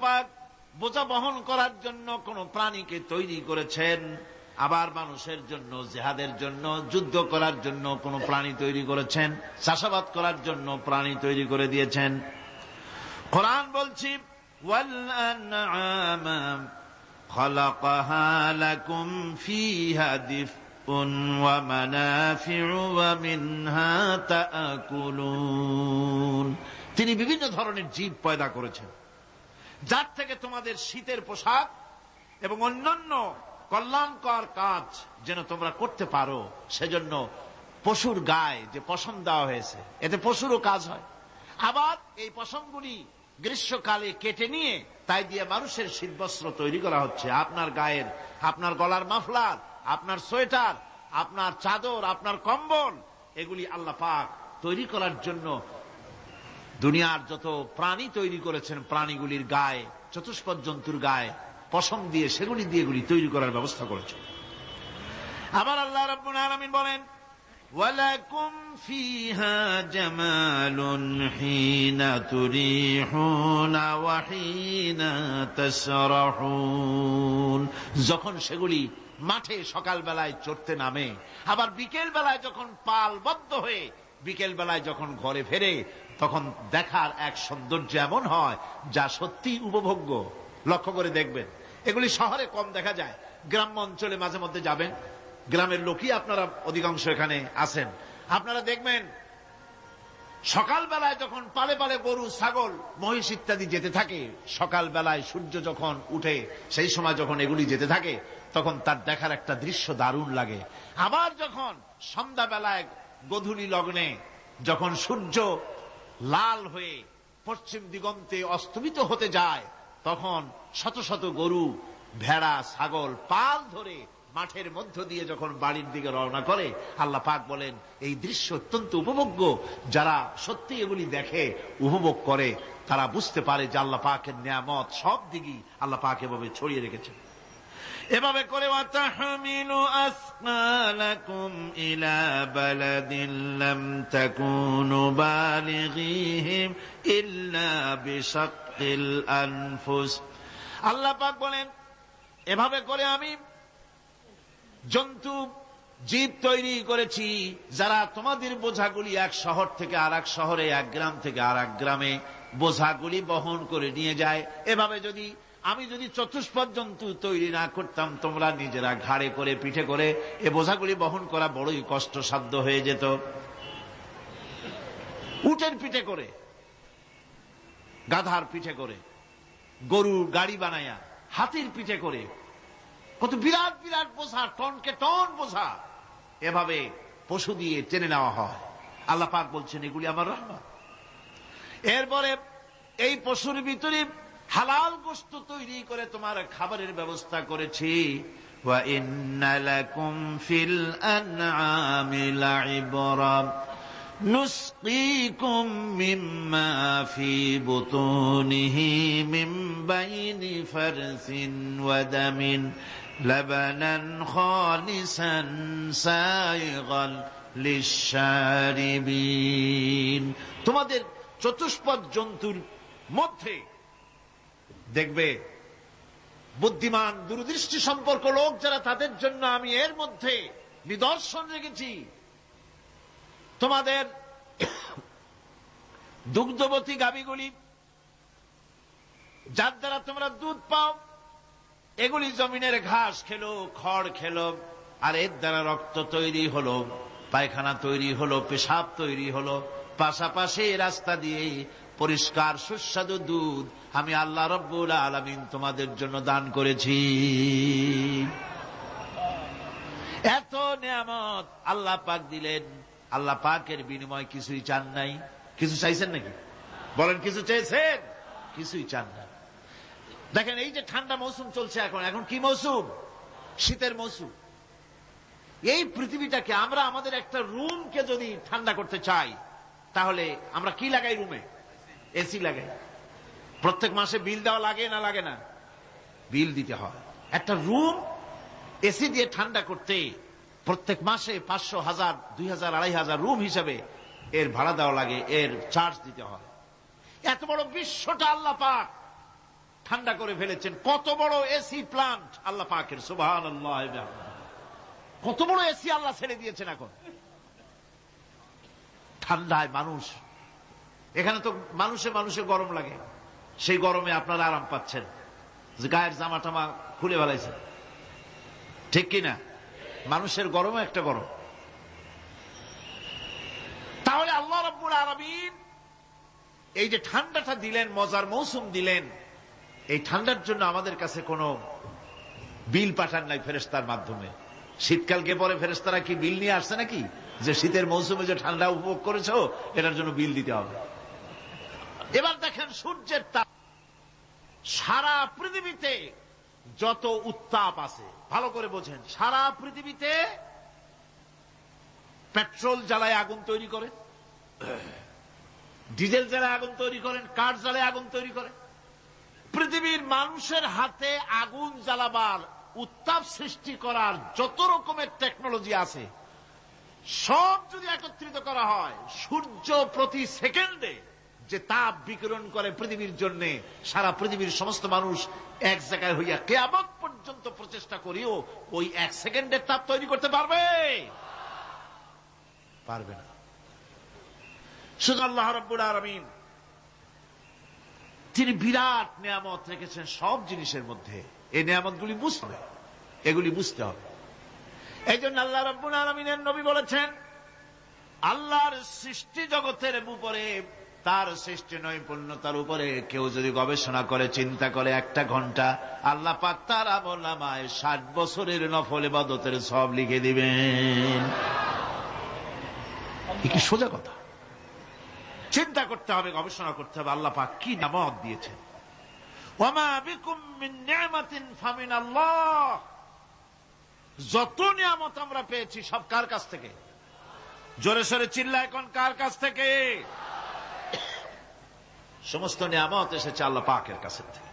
পাক বোঝা বহন করার জন্য কোন প্রাণীকে তৈরি করেছেন, আবার মানুষের জন্য, জিহাদের জন্য, যুদ্ধ করার জন্য কোন প্রাণী তৈরি করেছেন, চাষাবাদ করার জন্য প্রাণী তৈরি করে দিয়েছেন। কোরআন বলছি ওয়াল আনআমা খালাকাহা লাকুম ফিহা দিফউন ওয়া মানাফিউ ওয়া মিনহা তাআকুলুন। তিনি বিভিন্ন ধরনের জীব পয়দা করেছেন, যার থেকে তোমাদের শীতের পোশাক এবং অন্যান্য কল্যাণকর কাজ যেন তোমরা করতে পারো, সেজন্য পশুর গায়ে যে পশম দেওয়া হয়েছে, এতে পশুরও কাজ হয়। আবার এই পশমগুলি গ্রীষ্মকালে কেটে নিয়ে তাই দিয়ে মানুষের শীতবস্ত্র তৈরি করা হচ্ছে। আপনার গায়ের, আপনার গলার মাফলার, আপনার সোয়েটার, আপনার চাদর, আপনার কম্বল, এগুলি আল্লাহ পাক তৈরি করার জন্য দুনিয়ার যত প্রাণী তৈরি করেছেন, প্রাণীগুলির গায়ে, চতুষ্পদ জন্তুর গায়ে পশম দিয়ে, সেগুলি দিয়ে এগুলি তৈরি করার ব্যবস্থা করেছেন। আবার আল্লাহ রাব্বুল আলামিন বলেন, ওয়ালাকুম ফিহা জামালুন হিনা তুরিহুনা ওয়া হিনা তাসরাহুন। যখন সেগুলি মাঠে সকাল বেলায় চড়তে নামে, আবার বিকেল বেলায় যখন পালবদ্ধ হয়ে বিকেল বেলায় যখন ঘরে ফেরে, তখন দেখার এক সৌন্দর্য এমন হয় যা সত্যি উপভোগ্য। লক্ষ্য করে দেখবেন, এগুলি শহরে কম দেখা যায়, গ্রাম্য অঞ্চলে মাঝে মধ্যে যাবেন, গ্রামের লোকই আপনারা অধিকাংশ এখানে আছেন, আপনারা দেখবেন সকাল বেলায় যখন পালে পালে গরু, ছাগল, মহিষ ইত্যাদি যেতে থাকে, সকাল বেলায় সূর্য যখন উঠে সেই সময় যখন এগুলি যেতে থাকে, তখন তার দেখার একটা দৃশ্য দারুণ লাগে। আবার যখন সন্ধ্যা বেলায় গোধূলি লগ্নে যখন সূর্য লাল হয়ে পশ্চিম দিগন্তে অস্তমিত হতে যায়, তখন শত শত গরু, ভেড়া, ছাগল পাল ধরে মাঠের মধ্য দিয়ে যখন বাড়ির দিকে রওনা করে, আল্লাহ পাক বলেন এই দৃশ্য অত্যন্ত উপভোগ্য। যারা সত্যি এগুলি দেখে, উপভোগ করে, তারা বুঝতে পারে যে আল্লাহ পাকের নিয়ামত সব দিকেই আল্লাহ পাক এভাবে ছড়িয়ে রেখেছেন। এভাবে করে ওয়াতাহমিলু আসকালাকুম ইলা বালাদিন লাম তাকুনু বালিগিহিম ইল্লা বিশাক্কিল আনফুস। আল্লাহ পাক বলেন, এভাবে করে আমি জন্তু জীব তৈরি করেছি যারা তোমাদের বোঝাগুলি এক শহর থেকে আর এক শহরে, এক গ্রাম থেকে আর এক গ্রামে বোঝাগুলি বহন করে নিয়ে যায়। এভাবে আমি যদি চতুষ্পদ জন্তু তৈরি না করতাম, তোমরা নিজেরা ঘাড়ে করে, পিঠে করে এ বোঝাগুলি বহন করা বড়ই কষ্টসাধ্য হয়ে যেত। উটের পিঠে করে, গাধার পিঠে করে, গরুর গাড়ি বানায়া, হাতির পিঠে করে, কত বিরাট বিরাট বোঝা, টনকে টন বোঝা এভাবে পশু দিয়ে টেনে নেওয়া হয়। আল্লাহ পাক বলছেন এগুলি আমার রহমত। এরপরে এই পশুর ভিতরে হালাল গোশত তৈরি করে তোমার খাবারের ব্যবস্থা করেছি। ওয়া ইন্না লাকুম ফিল আনআমি লাইবরা নুসকিকুম মিম্মা ফি বুতুনিহি মিন বাইনি ফারসিন ওয়া দামিন লাবানান খালিসান সাইগান লিশশারিবিন। তোমাদের চতুষ্পদ জন্তুর মধ্যে দেখবে বুদ্ধিমান, দূরদৃষ্টি সম্পর্ক লোক যারা, তাদের জন্য আমি এর মধ্যে নিদর্শন রেখেছি। তোমাদের দুগ্ধবতী গাভীগুলি, যার দ্বারা তোমরা দুধ পাও, এগুলি জমিনের ঘাস খেলো, খড় খেলো, আর এর দ্বারা রক্ত তৈরি হলো, পায়খানা তৈরি হলো, পেশাব তৈরি হলো, পাশাপাশি রাস্তা দিয়ে পরিষ্কার সুস্বাদু দুধ আমি আল্লাহ রব্বুল আলামিন তোমাদের জন্য দান করেছি। এত নিয়ামত আল্লাহ পাক দিলেন, আল্লাহ পাকের বিনিময় কিছুই চান নাই। কিছু চাইছেন নাকি? বলেন, কিছু চেয়েছেন? কিছুই চান না। দেখেন, এই যে ঠান্ডা মৌসুম চলছে, এখন কি মৌসুম? শীতের মৌসুম। এই পৃথিবীটাকে আমরা, আমাদের একটা রুমকে যদি ঠান্ডা করতে চাই, তাহলে আমরা কি লাগাই? রুমে এসি লাগাই। প্রত্যেক মাসে বিল দেওয়া লাগে না লাগে না? বিল দিতে হয়। একটা রুম এসি দিয়ে ঠান্ডা করতে প্রত্যেক মাসে 500, 1000, 2000, 2500 রুম হিসাবে এর ভাড়া দেওয়া লাগে, এর চার্জ দিতে হয়। এত বড় বিশ্বটা আল্লাহ পাক ঠান্ডা করে ফেলেছেন। কত বড় এসি প্লান্ট আল্লাহ পাকের, সুবহানাল্লাহ। কত বড় এসি আল্লাহ ছেড়ে দিয়েছেন এখন। ঠান্ডায় মানুষ, এখানে তো মানুষে গরম লাগে, সেই গরমে আপনারা আরাম পাচ্ছেন, যে গায়ের জামা টামা খুলে ফেলাইছে, ঠিক কিনা? মানুষের গরমও একটা গরম। তাহলে আল্লাহ রাব্বুল আলামিন এই যে ঠান্ডাটা দিলেন, মজার মৌসুম দিলেন, এই ঠান্ডার জন্য আমাদের কাছে কোনো বিল পাঠান নাই ফেরেশতার মাধ্যমে। শীতকাল গে পরে ফেরেশতারা কি বিল নিয়ে আসছে নাকি, যে শীতের মৌসুমে যে ঠান্ডা উপভোগ করেছো এটার জন্য বিল দিতে হবে? এবার দেখেন সূর্যের তাপ, সারা পৃথিবীতে যত উত্তাপ আছে, ভালো করে বোঝেন, সারা পৃথিবীতে পেট্রোল জ্বালায় আগুন তৈরি করে, ডিজেল জ্বালে আগুন তৈরি করেন, কাঠ জ্বালে আগুন তৈরি করেন। পৃথিবীর মানুষের হাতে আগুন জ্বালাবার, উত্তাপ সৃষ্টি করার যত রকমের টেকনোলজি আছে, সব যদি একত্রিত করা হয়, সূর্য প্রতি সেকেন্ডে যে তাপ বিকিরণ করে পৃথিবীর জন্য, সারা পৃথিবীর সমস্ত মানুষ এক জায়গায় হইয়া কিয়ামত পর্যন্ত প্রচেষ্টা করিও ওই এক সেকেন্ডের তাপ তৈরি করতে পারবে? পারবে না। শুধু আল্লাহ রাব্বুল আলামিন তিনি বিরাট নিয়ামত রেখেছেন সব জিনিসের মধ্যে। এই নিয়ামতগুলি বুঝতে, এগুলি বুঝতে হবে। এই জন্য আল্লাহ রাব্বুল আলামিনের নবী বলেছেন, আল্লাহর সৃষ্টি জগতের উপরে, তার সৃষ্টি নৈপুণ্যতার উপরে কেউ যদি গবেষণা করে, চিন্তা করে 1 ঘন্টা, আল্লাহ পাক তার আমলনামায় 60 বছরের নফল ইবাদতের সওয়াব লিখে দিবেন। কি সোজা কথা। চিন্তা করতে হবে, গবেষণা করতে হবে আল্লাহ পাক কি নিয়ামত দিয়েছেন। ওয়ামা বিকুম মিন নি'মাতিন ফামিনাল্লাহ। যত নিয়ামত আমরা পেয়েছি সব কার কাছ থেকে? জোরে সোরে চিল্লা এখন, কার কাছ থেকে? সমস্ত নিয়ামত এসেছে আল্লাহ পাকের কাছ থেকে।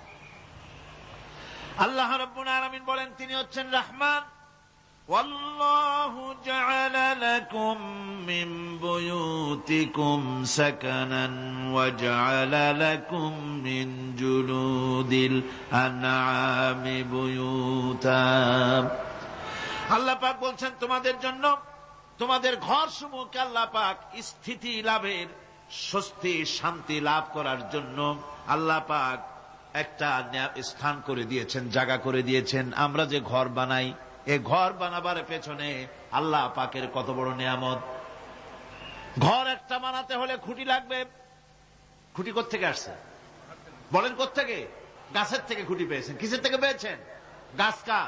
আল্লাহ রাব্বুল আলামিন বলেন তিনি হচ্ছেন রহমান। ওয়াল্লাহু জাআলা লাকুম মিন বুয়ুতিকুম সাকানান ওয়া জাআলা লাকুম মিন জুলুদিল আনআমি বুয়ুতা। আল্লাহ পাক বলছেন তোমাদের জন্য, তোমাদের ঘর সমূহকে আল্লাহ পাক স্থিতি লাভের, স্বস্তি শান্তি লাভ করার জন্য আল্লাহ পাক একটা স্থান করে দিয়েছেন, জায়গা করে দিয়েছেন। আমরা যে ঘর বানাই, এই ঘর বানাবার পেছনে আল্লাহ পাকের কত বড় নিয়ামত। ঘর একটা বানাতে হলে খুঁটি লাগবে। খুঁটি কোত্থেকে আসছে বলেন? কোত্থেকে? গাছের থেকে খুঁটি পেয়েছেন। কিসের থেকে পেয়েছেন? গাছ। কা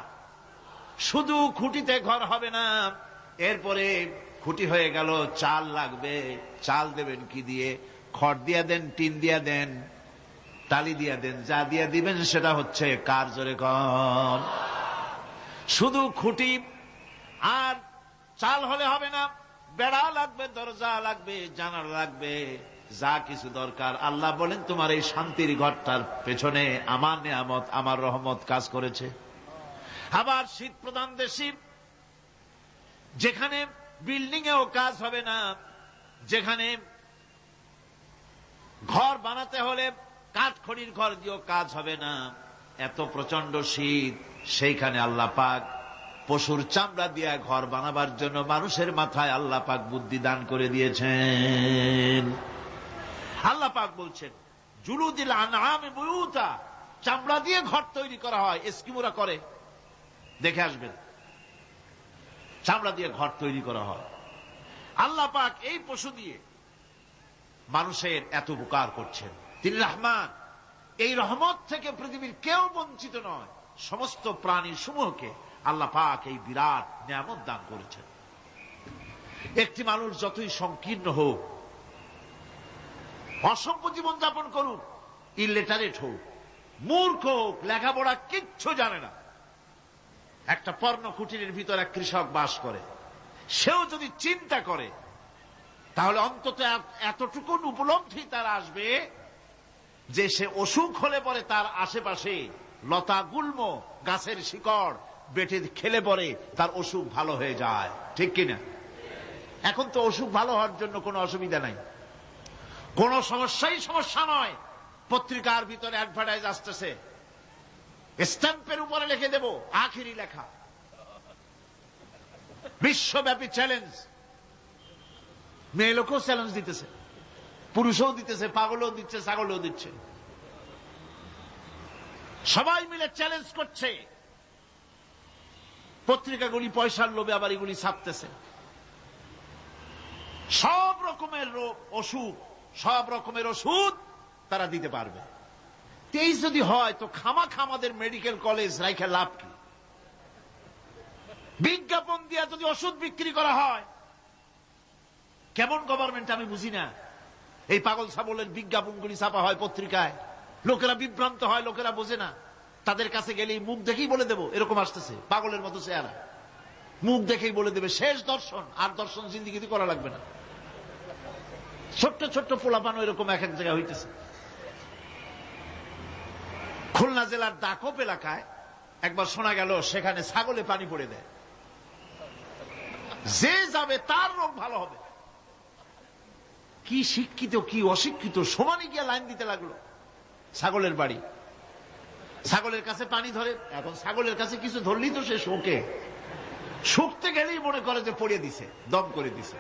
শুধু খুঁটিতে ঘর হবে না, এরপরে খুঁটি হয়ে গেল, চাল লাগবে। চাল দেবেন কি দিয়ে? খড় দিয়া দেন, টিন দিয়া দেন, টালি দিয়া দেন, যা দিয়া দিবেন সেটা হচ্ছে কার? জোরে কম। শুধু খুঁটি আর চাল হলে হবে না, বেড়া লাগবে, দরজা লাগবে, জানালা লাগবে, যা কিছু দরকার। আল্লাহ বলেন তোমার এই শান্তির ঘরটার পেছনে আমার নিয়ামত, আমার রহমত কাজ করেছে। আবার শীত প্রধান দেশে যেখানে বিল্ডিং এও কাজ হবে না, যেখানে ঘর বানাতে হলে কাঠখড়ির ঘর দিয়েও কাজ হবে না, এত প্রচন্ড শীত, সেইখানে আল্লাহ পাক পশুর চামড়া দিয়ে ঘর বানাবার জন্য মানুষের মাথায় আল্লাহ পাক বুদ্ধি দান করে দিয়েছেন। আল্লাহ পাক বলছেন জুলুদিল আনআমি বুয়ুতা, চামড়া দিয়ে ঘর তৈরি করা হয়। এস্কিমোরা করে, দেখে আসবেন, চামড়া দিয়ে ঘর তৈরি করা হয়। আল্লাহ পাক এই পশু দিয়ে মানুষের এত উপকার করছেন। তিনি রহমান। এই রহমত থেকে পৃথিবীর কেউ বঞ্চিত নয়। সমস্ত প্রাণী সমূহকে আল্লাহ পাক এই বিরাট নিয়ামত দান করেছেন। একটি মানুষ যতই সংকীর্ণ হোক, অসভ্য জীবন যাপন করুক, ইলিটারেট হোক, মূর্খ হোক, লেখাপড়া কিচ্ছু জানে না, একটা পর্ণ কুটিরের ভিতরে এক কৃষক বাস করে, সেও যদি চিন্তা করে তাহলে অন্তত এতটুকু উপলব্ধি তার আসবে যে সে অসুখ হলে পরে তার আশেপাশে লতা গুল্ম, গাছের শিকড় বেটে খেলে পরে তার অসুখ ভালো হয়ে যায়। ঠিক কিনা? এখন তো অসুখ ভালো হওয়ার জন্য কোনো অসুবিধা নাই, কোনো সমস্যাই সমস্যা নয়। পত্রিকার ভিতরে অ্যাডভার্টাইজ আসতেছে, স্ট্যাম্পের উপরে লিখে দেব আখিরি লেখা, বিশ্বব্যাপী চ্যালেঞ্জ। মেয়ে লোকও চ্যালেঞ্জ দিতেছে, পুরুষও দিতেছে, পাগলও দিচ্ছে, ছাগলও দিচ্ছে, সবাই মিলে চ্যালেঞ্জ করছে। পত্রিকাগুলি পয়সার লোভে আবার এগুলি ছাপতেছে। সব রকমের অসুখ, সব রকমের ওষুধ তারা দিতে পারবে। তেই যদি হয় তো খামাখা আমাদের মেডিকেল কলেজ রাইখা লাভ কি? বিজ্ঞাপন দিয়া যদি ওষুধ বিক্রি করা হয়, কেমন গভর্নমেন্ট আমি বুঝি না। এই পাগল ছাগলের বিজ্ঞাপনগুলি ছাপা হয় পত্রিকায়, লোকেরা বিভ্রান্ত হয়, লোকেরা বোঝে না। তাদের কাছে গেলেই মুখ দেখেই বলে দেব এরকম আসতেছে, পাগলের মতো চেহারা, মুখ দেখেই বলে দেবে শেষ দর্শন, আর দর্শন জিন্দিগিতে করা লাগবে না। ছোট্ট ছোট্ট পোলাপান এরকম এক এক জায়গায় হইতেছে। খুলনা জেলার দাকপ এলাকায় একবার শোনা গেল সেখানে ছাগলে পানি পড়ে দেয়, যে যাবে তার রোগ ভালো হবে। কি শিক্ষিত কি অশিক্ষিত সমানে গিয়ে লাইন দিতে লাগলো। ছাগলের বাড়ি, ছাগলের কাছে পানি ধরে। এখন ছাগলের কাছে কিছু ধরলেই তো সে শোকে, শুকতে গেলেই মনে করে যে পড়িয়ে দিছে, দম করে দিছে,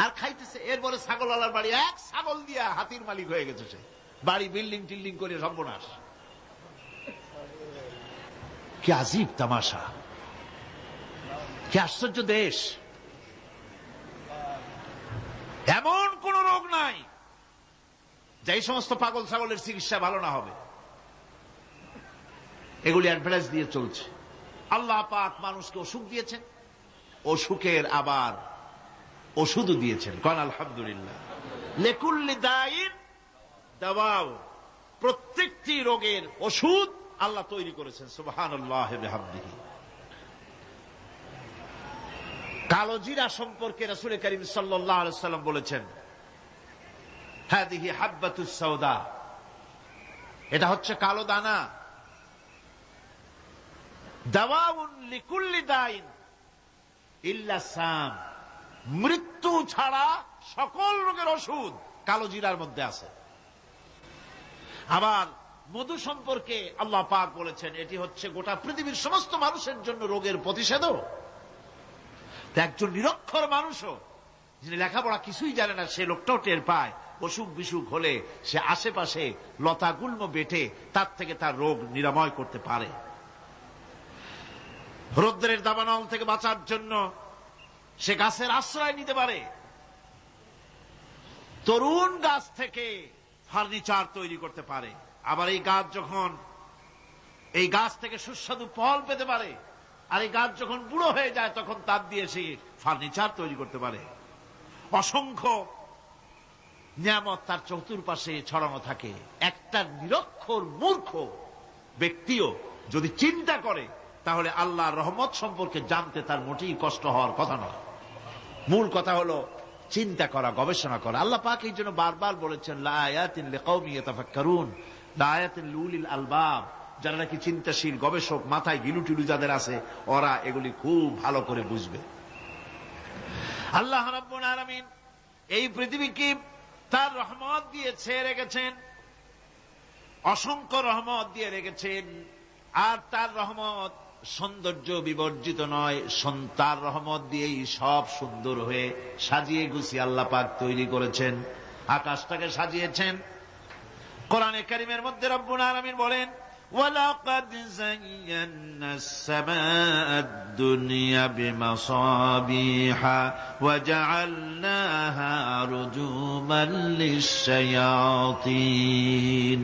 আর খাইতেছে। এরপরে ছাগলওয়ালার বাড়ি এক ছাগল দিয়া হাতির মালিক হয়ে গেছে সে, বাড়ি বিল্ডিং টিল্ডিং করে সর্বনাশ। কি আজীব তামাশা, কি আশ্চর্য দেশ। এমন কোন রোগ নাই যে এই সমস্ত পাগল ছাগলের চিকিৎসা ভালো না হবে। এগুলি অ্যাডভার্টাইজ দিয়ে চলছে। আল্লাহ পাক মানুষকে অসুখ দিয়েছেন, অসুখের আবার ওষুধও দিয়েছেন। কারণ আলহামদুলিল্লাহ লিকুল্লি দাইন দাওয়াও, প্রত্যেকটি রোগের ওষুধ আল্লাহ তৈরি করেছেন। সুবহানাল্লাহ ওয়া বিহামদিহি। কালো জিরা সম্পর্কে রাসূল করিম সাল্লাল্লাহু আলাইহি ওয়াসাল্লাম বলেছেন, হাদিহি হাব্বাতুস সাওদা, এটা হচ্ছে কালো দানা। দাওয়াউন লিকুল্লি দাইন ইল্লা সাম, মৃত্যু ছাড়া সকল রোগের ওষুধ কালো জিরার মধ্যে আছে। আবার মধু সম্পর্কে আল্লাহ পাক বলেছেন, এটি হচ্ছে গোটা পৃথিবীর সমস্ত মানুষের জন্য রোগের প্রতিষেধক। একজন নিরক্ষর মানুষও, যিনি লেখাপড়া কিছুই জানে না, সে লোকটাও টের পায় অসুখ বিসুখ হলে সে আশেপাশে লতা গুল্ম বেটে তার থেকে তার রোগ নিরাময় করতে পারে। রৌদ্রের দাবানল থেকে বাঁচার জন্য সে গাছের আশ্রয় নিতে পারে। তরুণ গাছ থেকে ফার্নিচার তৈরি করতে পারে। আবার এই গাছ যখন এই গাছ থেকে সুস্বাদু ফল পেতে পারে, আর এই গাছ যখন বুড়ো হয়ে যায় তখন তার দিয়ে সে ফার্নিচার তৈরি করতে পারে। অসংখ্য নিয়ামত তার চতুর্পাশে ছড়ানো থাকে। একটা নিরক্ষর মূর্খ ব্যক্তিও যদি চিন্তা করে তাহলে আল্লাহর রহমত সম্পর্কে জানতে তার মোটেই কষ্ট হওয়ার কথা নয়। মূল কথা হলো চিন্তা করা, গবেষণা করা। আল্লাহ পাক এই জন্য বারবার বলেছেন, লা আয়াতিন লিকাওমি ইয়াতাফাক্কারুন, লা আয়াতিন লিউলিল আলবাব, যারা নাকি চিন্তাশীল গবেষক, মাথায় গিলুটিলু যাদের আছে, ওরা এগুলি খুব ভালো করে বুঝবে। আল্লাহ রাব্বুল আলামিন এই পৃথিবীকে তার রহমত দিয়ে ছেয়ে রেখেছেন, অসংখ্য রহমত দিয়ে রেখেছেন। আর তার রহমত সৌন্দর্য বিবর্জিত নয়, তার রহমত দিয়েই সব সুন্দর হয়ে সাজিয়ে গুছিয়ে আল্লাহ পাক তৈরি করেছেন। আকাশটাকে সাজিয়েছেন। কোরআনে কারীমের মধ্যে রব্বুল আলামিন বলেন, ওয়ালাকাদ যায়্যানা আস-সামাআদ দুনিয়া বিমাসাবিহা ওয়া জাআলনাহা রুজুমান লিশ-শায়াতিন।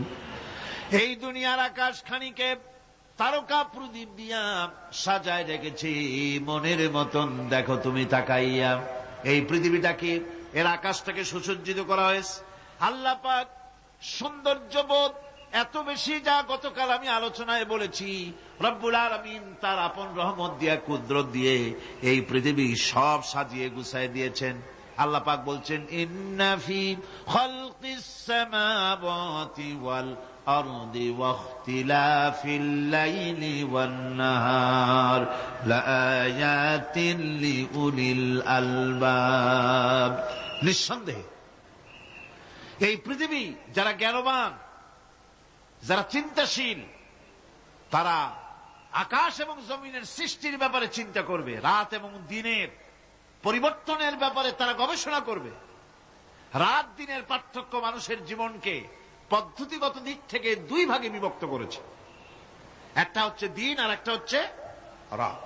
এই দুনিয়ার আকাশখানিকে তারকা প্রদীপ দিয়া সাজায় রেখেছি মনের মতন। দেখো তুমি তাকাইয়া, এই পৃথিবীটাকে, এর আকাশটাকে সুসজ্জিত করা হয়েছে। আল্লাহ পাক সৌন্দর্যবোধ এত বেশি, যা গতকাল আমি আলোচনায় বলেছি, রব্বুল আলামিন তার আপন রহমত দিয়া, কুদরত দিয়ে এই পৃথিবী সব সাজিয়ে গুছায় দিয়েছেন। আল্লাহ পাক বলছেন, ইন্না ফি খালকিস সামাওয়াতি ওয়াল আরদি ওয়াখতিলাফিল লাইলি ওয়ান নাহার লাআয়াতিন লিউলিল আলবাব। নিঃসন্দেহে এই পৃথিবী যারা জ্ঞানবান, যারা চিন্তাশীল, তারা আকাশ এবং জমিনের সৃষ্টির ব্যাপারে চিন্তা করবে, রাত এবং দিনের পরিবর্তনের ব্যাপারে তারা গবেষণা করবে। রাত দিনের পার্থক্য মানুষের জীবনকে পদ্ধতিগত দিক থেকে দুই ভাগে বিভক্ত করেছে। একটা হচ্ছে দিন আর একটা হচ্ছে রাত।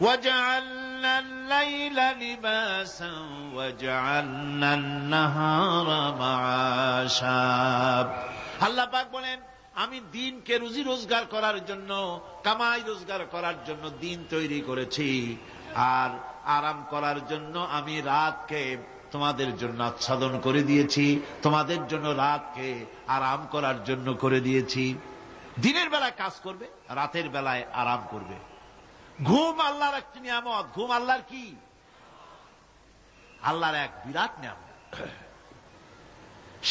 وَجَعَلْنَا اللَّيْلَ لِبَاسًا وَجَعَلْنَا النَّهَارَ مَعَاشًا। আল্লাহ পাক বলেন, আমি দিনকে রুজি রোজগার করার জন্য, কামাই রোজগার করার জন্য দিন তৈরি করেছি, আর আরাম করার জন্য আমি রাতকে তোমাদের জন্য আচ্ছাদন করে দিয়েছি, তোমাদের জন্য রাতকে আরাম করার জন্য করে দিয়েছি। দিনের বেলায় কাজ করবে, রাতের বেলায় আরাম করবে। ঘুম আল্লাহর একটি নিয়ামত। ঘুম আল্লাহর কি? আল্লাহর এক বিরাট নিয়ামত।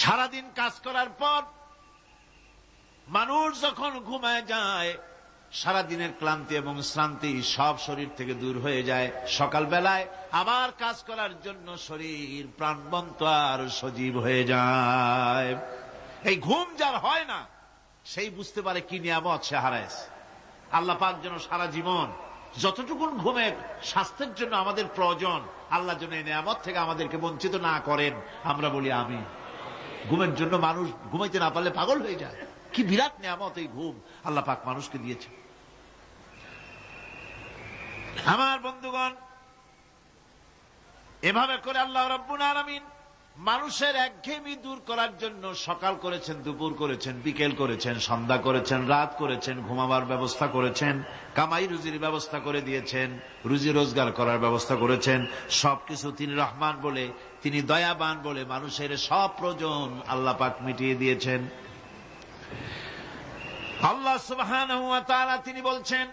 সারাদিন কাজ করার পর মানুষ যখন ঘুমায় যায়, সারাদিনের ক্লান্তি এবং শ্রান্তি সব শরীর থেকে দূর হয়ে যায়। সকালবেলায় আবার কাজ করার জন্য শরীর প্রাণবন্ত আর সজীব হয়ে যায়। এই ঘুম যার হয় না, সেই বুঝতে পারে কি নিয়ামত সে হারাইছে। আল্লাহ পাক যেন সারা জীবন যতটুকুন ঘুমের স্বাস্থ্যের জন্য আমাদের প্রয়োজন, আল্লাহ যেন এই নিয়ামত থেকে আমাদেরকে বঞ্চিত না করেন। আমরা বলি আমিন। ঘুমের জন্য মানুষ ঘুমাইতে না পারলে পাগল হয়ে যায়। কি বিরাট নিয়ামত এই ঘুম আল্লাহ পাক মানুষকে দিয়েছে। আমার বন্ধুগণ, এভাবে করে আল্লাহ রাব্বুল আলামিন মানুষের একঘেয়েমি দূর করার জন্য সকাল করেছেন, দুপুর করেছেন, বিকেল করেছেন, সন্ধ্যা করেছেন, রাত করেছেন, ঘুমাবার ব্যবস্থা করেছেন, কামাই রুজির ব্যবস্থা করে দিয়েছেন, রুজি রোজগার করার ব্যবস্থা করেছেন। সবকিছু তিনি রহমান বলে, তিনি দয়াবান বলে মানুষের সব প্রয়োজন আল্লাহ পাক মিটিয়ে দিয়েছেন। আল্লাহ সুবহানাহু ওয়া তাআলা তিনি বলছেন,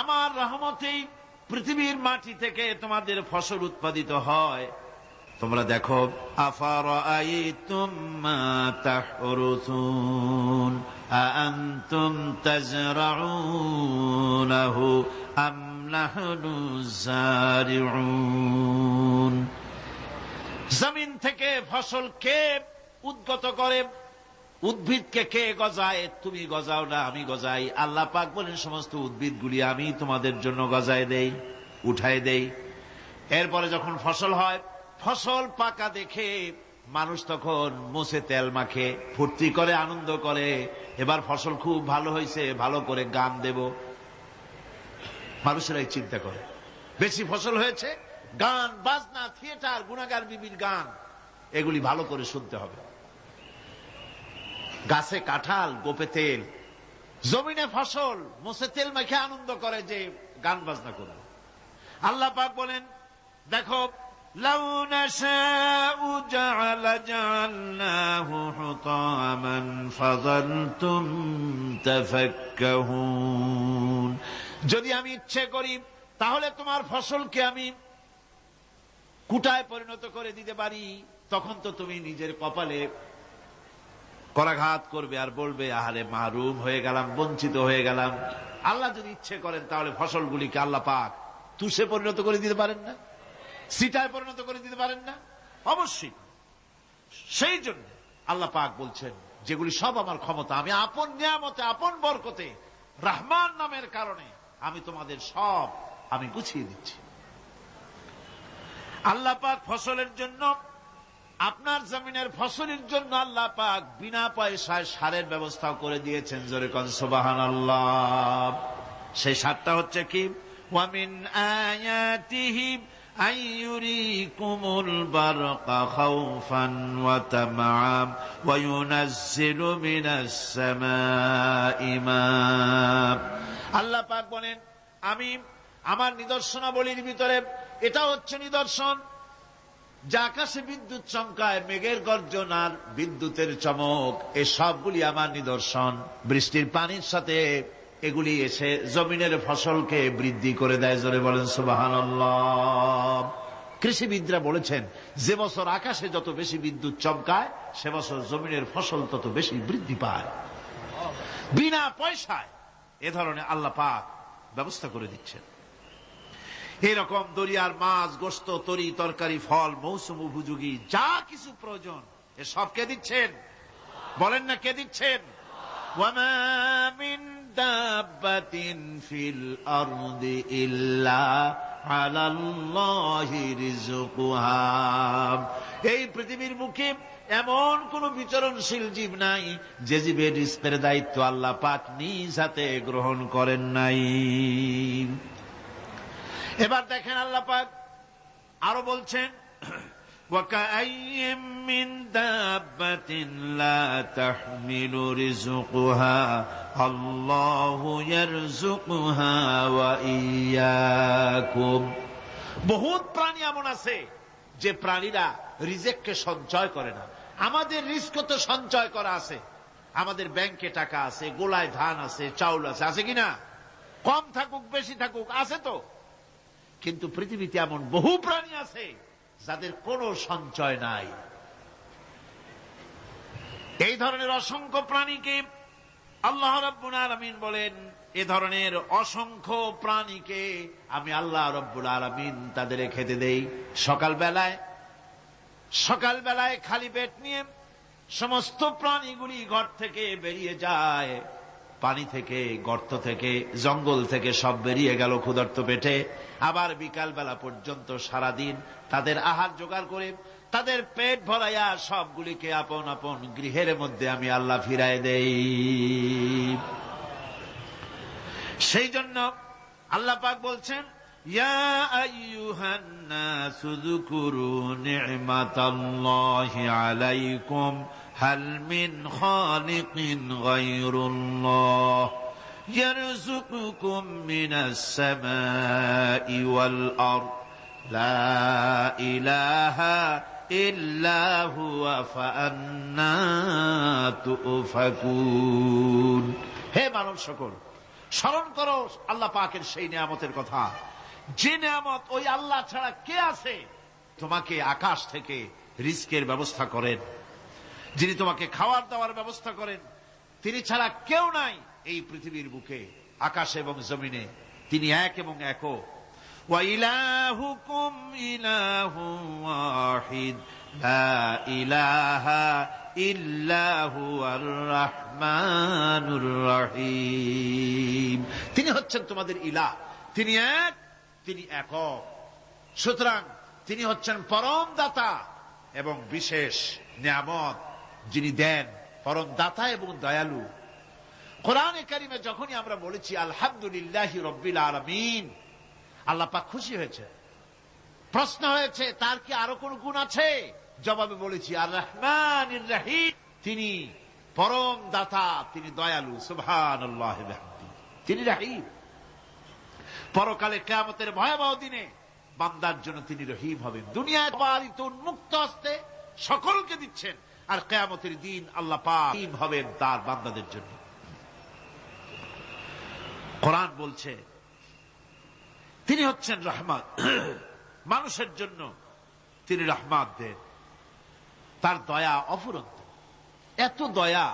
আমার রহমতেই পৃথিবীর মাটি থেকে তোমাদের ফসল উৎপাদিত হয়। তোমরা দেখো, আফারাআইতুম মা তাহরুসুন আআনতুম তাজরাউনাহু আম নাহনুজ জারিউন। জমিন থেকে ফসল কে উদ্গত করে? উদ্ভিদকে কে গজায়? তুমি গজাও না, আমি গজাই। আল্লাহ পাক বলেন, সমস্ত উদ্ভিদগুলি আমি তোমাদের জন্য গজায় দেই, উঠায় দেই। এরপরে যখন ফসল হয়, ফসল পাকা দেখে মানুষ তখন মুছে তেল মাখে, ফুর্তি করে, আনন্দ করে। এবার ফসল খুব ভালো হয়েছে, ভালো করে গান দেব। মানুষেরাই চিন্তা করে, বেশি ফসল হয়েছে, গান বাজনা, থিয়েটার, গুনাগার বিবির গান, এগুলি ভালো করে শুনতে হবে। গাছে কাঁঠাল, গোপে তেল, জমিনে ফসল, মুছে তেল মাখে আনন্দ করে যে গান বাজনা করবে। আল্লাহ পাক বলেন, দেখো, লাউ নাশাউ জাআলনাহু হুতামান ফাযালতুম তাফাক্কাহুন। যদি আমি ইচ্ছে করি তাহলে তোমার ফসলকে আমি কুটায় পরিণত করে দিতে পারি। তখন তো তুমি নিজের কপালে করাঘাত করবে আর বলবে, আহারে মাহরুম হয়ে গেলাম, বঞ্চিত হয়ে গেলাম। আল্লাহ যদি ইচ্ছে করেন তাহলে ফসলগুলিকে আল্লাহ পাক তুষে পরিণত করে দিতে পারেন না? সিটায় পরিণত করে দিতে পারেন না? অবশ্যই। সেই জন্য আল্লাহ পাক বলছেন, যেগুলি সব আমার ক্ষমতা, আমি আপন নিয়ামতে, আপন বরকতে, রহমান নামের কারণে আমি তোমাদের সব আমি গুছিয়ে দিচ্ছি। আল্লাহ পাক ফসলের জন্য, আপনার জমিনের ফসলের জন্য আল্লাহ পাক বিনা পয়সায় সারের ব্যবস্থা করে দিয়েছেন। জোরে কোন সুবহানাল্লাহ। সেই সারটা হচ্ছে কি? ওয়া মিন আয়াতিহি আইয়ুরিকুমুল বারকা খাউফান ওয়া তামআম ওয়া ইউনাজ্জিলু মিনাস সামাই মা। আল্লাহ পাক বলেন, আমি আমার নিদর্শনাবলীর ভিতরে এটা হচ্ছে নিদর্শন, যে আকাশে বিদ্যুৎ চমকায়, মেঘের গর্জন আর বিদ্যুতের চমক, এ সবগুলি আমার নিদর্শন। বৃষ্টির পানির সাথে এগুলি এসে জমিনের ফসলকে বৃদ্ধি করে দেয়। জোরে বলেন সুবহানাল্লাহ। কৃষিবিদরা বলেছেন, যে বছর আকাশে যত বেশি বিদ্যুৎ চমকায়, সে বছর জমিনের ফসল তত বেশি বৃদ্ধি পায়। বিনা পয়সায় এ ধরনের আল্লাহ পাক ব্যবস্থা করে দিচ্ছেন। এরকম দরিয়ার মাছ, গোশত, তরি তরকারি, ফল, মৌসুম উপযোগী যা কিছু প্রয়োজন, এ সব কে দিচ্ছেন? বলেন না, কে দিচ্ছেন? ওয়া মা মিন দাব্বাতিন ফিল আরদি ইল্লা আলাল্লাহি রিজকুহা। এই পৃথিবীর বুকে এমন কোন বিচরণশীল জীব নাই যে জীবের রিজকের দায়িত্ব আল্লাহ পাক নিজ হাতে গ্রহণ করেন নাই। এবার দেখেন, আল্লাহ পাক আরো বলছেন, ওয়াকাআইয়িম মিন দাব্বাতিন লা তাহমিলু রিজকুহা আল্লাহু ইয়ারযুকুহা ওয়া ইয়্যাকুম। বহুত প্রাণী এমন আছে যে প্রাণীরা রিজেককে সঞ্চয় করে না। আমাদের রিজক তো সঞ্চয় করা আছে, আমাদের ব্যাংকে টাকা আছে, গোলায় ধান আছে, চাউল আছে, আছে কিনা? কম থাকুক বেশি থাকুক, আছে তো। কিন্তু পৃথিবীতে এমন বহু প্রাণী আছে যাদের কোনো সঞ্চয় নাই। এই ধরনের অসংখ্য প্রাণীকে আল্লাহ রাব্বুল আলামিন বলেন, এ ধরনের অসংখ্য প্রাণীকে আমি আল্লাহ রাব্বুল আলামিন তাদের খেতে দেই। সকালবেলায় খালি পেট নিয়ে সমস্ত প্রাণীগুলি ঘর থেকে বেরিয়ে যায়, পানি থেকে, গর্ত থেকে, জঙ্গল থেকে সব বেরিয়ে গেল ক্ষুধার্ত পেটে। আবার বিকালবেলা পর্যন্ত সারাদিন তাদের আহার জোগাড় করে তাদের পেট ভরাইয়া সবগুলিকে আপন আপন গৃহের মধ্যে আমি আল্লাহ ফিরায় দেই। সেই জন্য আল্লাহ পাক বলছেন, ইয়া আইয়ুহান নাসু যকুরু নি'মাতাল্লাহি আলাইকুম হাল মিন খালিকিন গায়রুল্লাহ ইয়ারযুকুকুম মিনাস সামাই ওয়াল আরদ লা ইলাহা ইল্লা হুয়া ফাআন্না তুফাকুন। হে মানব সকল, স্মরণ করো আল্লাহ পাকের সেই নিয়ামতের কথা, যে নিয়ামত ওই আল্লাহ ছাড়া কে আছে? তোমাকে আকাশ থেকে রিজকের ব্যবস্থা করেন, যিনি তোমাকে খাওয়ার দাওয়ার ব্যবস্থা করেন, তিনি ছাড়া কেউ নাই এই পৃথিবীর বুকে, আকাশে এবং জমিনে। তিনি এক এবং একক। ওয়া ইলাহুকুম ইলাহুন ওয়াহিদ লা ইলাহা ইল্লা হুয়ার রাহমানুর রহিম। তিনি হচ্ছেন তোমাদের ইলাহ, তিনি এক, তিনি একক। সুতরাং তিনি হচ্ছেন পরম দাতা এবং বিশেষ নিয়ামত যিনি দেন, পরম দাতা এবং দয়ালু। কোরআনে কারিমে যখনই আমরা বলেছি আলহামদুলিল্লাহি রাব্বিল আলামিন, আল্লাহ পাক খুশি হয়েছে। প্রশ্ন হয়েছে তার কি আরো কোন গুণ আছে? জবাবে বলেছি আর রহমানির রহিম, তিনি পরম দাতা, তিনি দয়ালু। সুবহানাল্লাহি ওয়া বিহামদিহি, তিনি রহিম। পরকালে কিয়ামতের ভয়াবহ দিনে বান্দার জন্য তিনি রহিম হবেন। দুনিয়ায় পালিত উন্মুক্ত হস্তে সকলকে দিচ্ছেন, আর কিয়ামতের দিন আল্লাহ পাক রহিম হবেন তার বান্দাদের জন্য। কোরআন বলছে তিনি হচ্ছেন রহমত, মানুষের জন্য তিনি রহমত দেন। তার দয়া অফুরন্ত, এত দয়া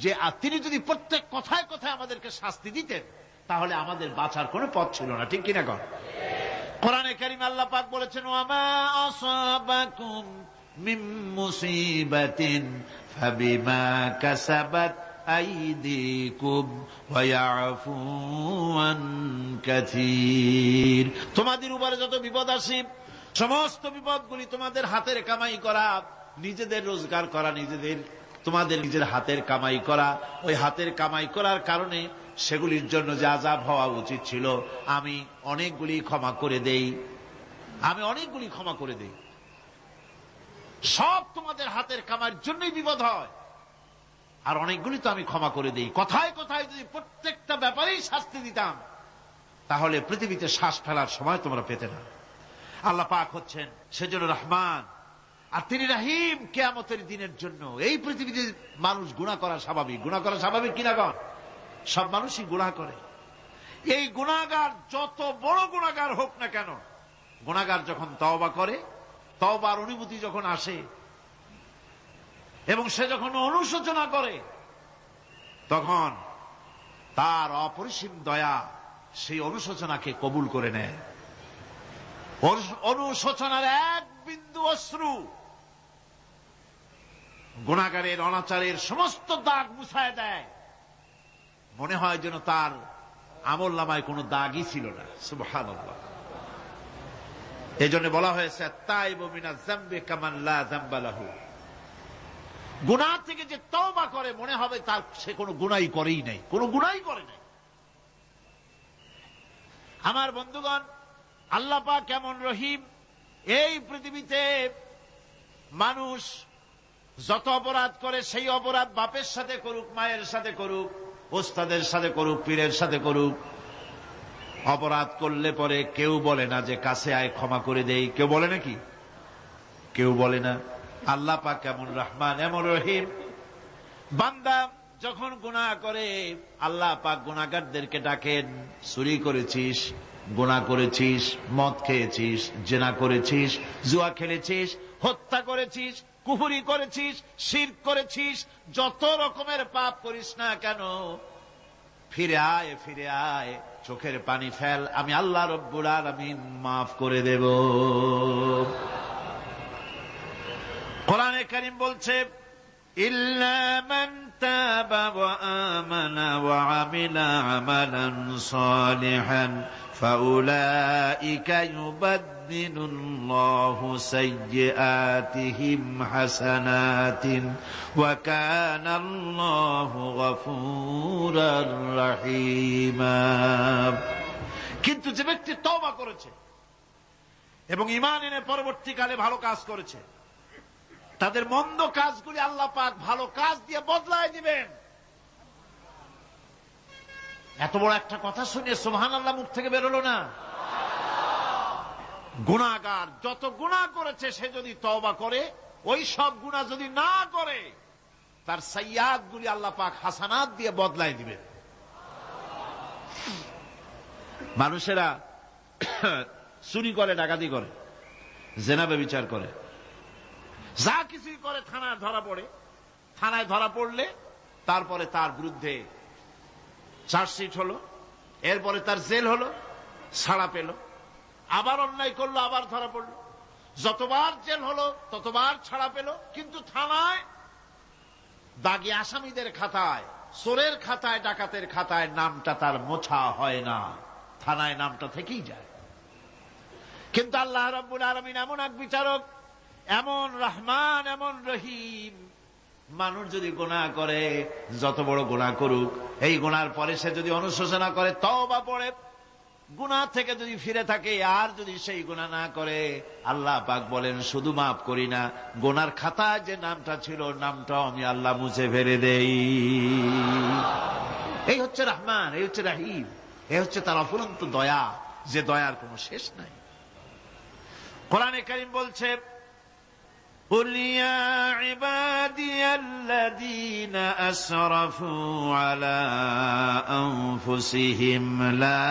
যে তিনি যদি প্রত্যেক কথায় কথায় আমাদেরকে শাস্তি দিতেন তাহলে আমাদের বাঁচার কোনো পথ ছিল না। ঠিক কিনা কর? কোরআনে কারীমে আল্লাহ পাক বলেছেন, ওয়ামা আসাবাকুম মিন মুসিবাতিন ফাবিমা কাসাবাত আইদিকুম ওয়া ইয়াফু আন কাসীর। তোমাদের উপরে যত বিপদ আসে, সমস্ত বিপদগুলি তোমাদের হাতের কামাই করা, নিজেদের রোজগার করা, তোমাদের নিজের হাতের কামাই করা। ওই হাতের কামাই করার কারণে সেগুলির জন্য যে আযাব হওয়া উচিত ছিল আমি অনেকগুলি ক্ষমা করে দেই, সব তোমাদের হাতের কামাইয়ের জন্যই বিপদ হয়, আর অনেকগুলি তো আমি ক্ষমা করে দেই। কথায় কথায় যদি প্রত্যেকটা ব্যাপারেই শাস্তি দিতাম তাহলে পৃথিবীতে শ্বাস ফেলার সময় তোমরা পেতে না। আল্লাহ পাক হচ্ছেন সেজন্য রহমান, আর তিনি রহিম কিয়ামতের দিনের জন্য। এই পৃথিবীতে মানুষ গুনাহ করা স্বাভাবিক, কিনা কর? সব মানুষই গুনাহ করে। এই গুনাহগার যত বড় গুনাহগার হোক না কেন, গুনাহগার যখন তওবা করে, তওবার অনুভূতি যখন আসে এবং সে যখন অনুশোচনা করে, তখন তার অপরিসীম দয়া সেই অনুশোচনাকে কবুল করে নেয়। অনুশোচনার এক বিন্দু অশ্রু গুনাহগারের অনাচারের সমস্ত দাগ মুছায় দেয়। মনে হয় যেন তার আমলনামায় কোনো দাগই ছিল না। সুবহানাল্লাহ। এজন্য বলা হয়েছে তাইবু মিনাজ যামবি কামান লা যামবা লাহু। গুনাহ থেকে যে তওবা করে মনে হবে তার সে কোনো গুনাহই করেই নাই, আমার বন্ধুগণ, আল্লাহ পাক কেমন রহিম! এই পৃথিবীতে মানুষ যত অপরাধ করে, সেই অপরাধ বাপের সাথে করুক, মায়ের সাথে করুক, ওস্তাদের সাথে করুক, পীরের সাথে করুক, অপরাধ করলে পরে কেউ বলে না যে কাছে আয় ক্ষমা করে দেই। কেউ বলে নাকি? কেউ বলে না। আল্লাহ পাক কেমন রহমান, এমন রহিম! বান্দা যখন গুনাহ করে আল্লাহ পাক গুনাহগারদেরকে ডাকেন, চুরি করেছিস, গুনাহ করেছিস, মদ খেয়েছিস, জিনা করেছিস, জুয়া খেলেছিস, হত্যা করেছিস, কুফরি করেছিস, শিরক করেছিস, যত রকমের পাপ করিস না কেন, ফিরে আয়, ফিরে আয়, চোখের পানি ফেল, আমি আল্লাহ রব্বুল আলামিন মাফ করে দেব। কোরআনে কারীম বলছে, ইল্লা মান তাবা ওয়া আমানা ওয়া আমিলা আমালান সালিহান ফাউলাইকা ইউবাদদিলুল্লাহু সাইয়্যাতিহিম হাসানাতিন ওয়া কানাল্লাহু গফুরার রহিমা। কিন্তু যে ব্যক্তি তওবা করেছে এবং ঈমান এনে পরবর্তীকালে ভালো কাজ করেছে, তাদের মন্দ কাজগুলি আল্লাহ পাক ভালো কাজ দিয়ে বদলায় দিবেন। এত বড় একটা কথা শুনে সুবহানাল্লাহ মুখ থেকে বেরোলো না? গুনাহগার যত গুনাহ করেছে সে যদি তওবা করে, ওই সব গুনাহ যদি না করে, তার সাইয়্যাতগুলি আল্লাহ পাক হাসানাত দিয়ে বদলায় দিবেন। মানুষেরা চুরি করে, ডাকাতি করে, জিনা ব্যভিচার করে, যা কিছুই করে, থানায় ধরা পড়ে। থানায় ধরা পড়লে তারপরে তার বিরুদ্ধে চার্জশিট হলো, এরপরে তার জেল হলো, ছাড়া পেল, আবার অন্যায় করলো, আবার ধরা পড়লো, যতবার জেল হলো ততবার ছাড়া পেল, কিন্তু থানায় দাগী আসামিদের খাতায়, চোরের খাতায়, ডাকাতের খাতায় নামটা তার মোছা হয় না, থানায় নামটা থেকেই যায়। কিন্তু আল্লাহ রাব্বুল আলামিন এমন এক বিচারক, এমন রহমান, এমন রহিম, মানুষ যদি গুনাহ করে, যত বড় গুনাহ করুক, এই গুনার পরে সে যদি অনুশোচনা করে, তওবা পড়ে, গুনাহ থেকে যদি ফিরে থাকে, আর যদি সেই গুনাহ না করে, আল্লাহ পাক বলেন শুধু মাফ করি না, গুনার খাতায় যে নামটা ছিল, নামটাও আমি আল্লাহ মুছে ফেলে দেই। এই হচ্ছে রহমান, এই হচ্ছে রহিম, এই হচ্ছে তার অফুরন্ত দয়া, যে দয়ার কোনো শেষ নাই। কোরআনে কারীম বলছে, قل يا عبادي الذين أسرفوا على أنفسهم لا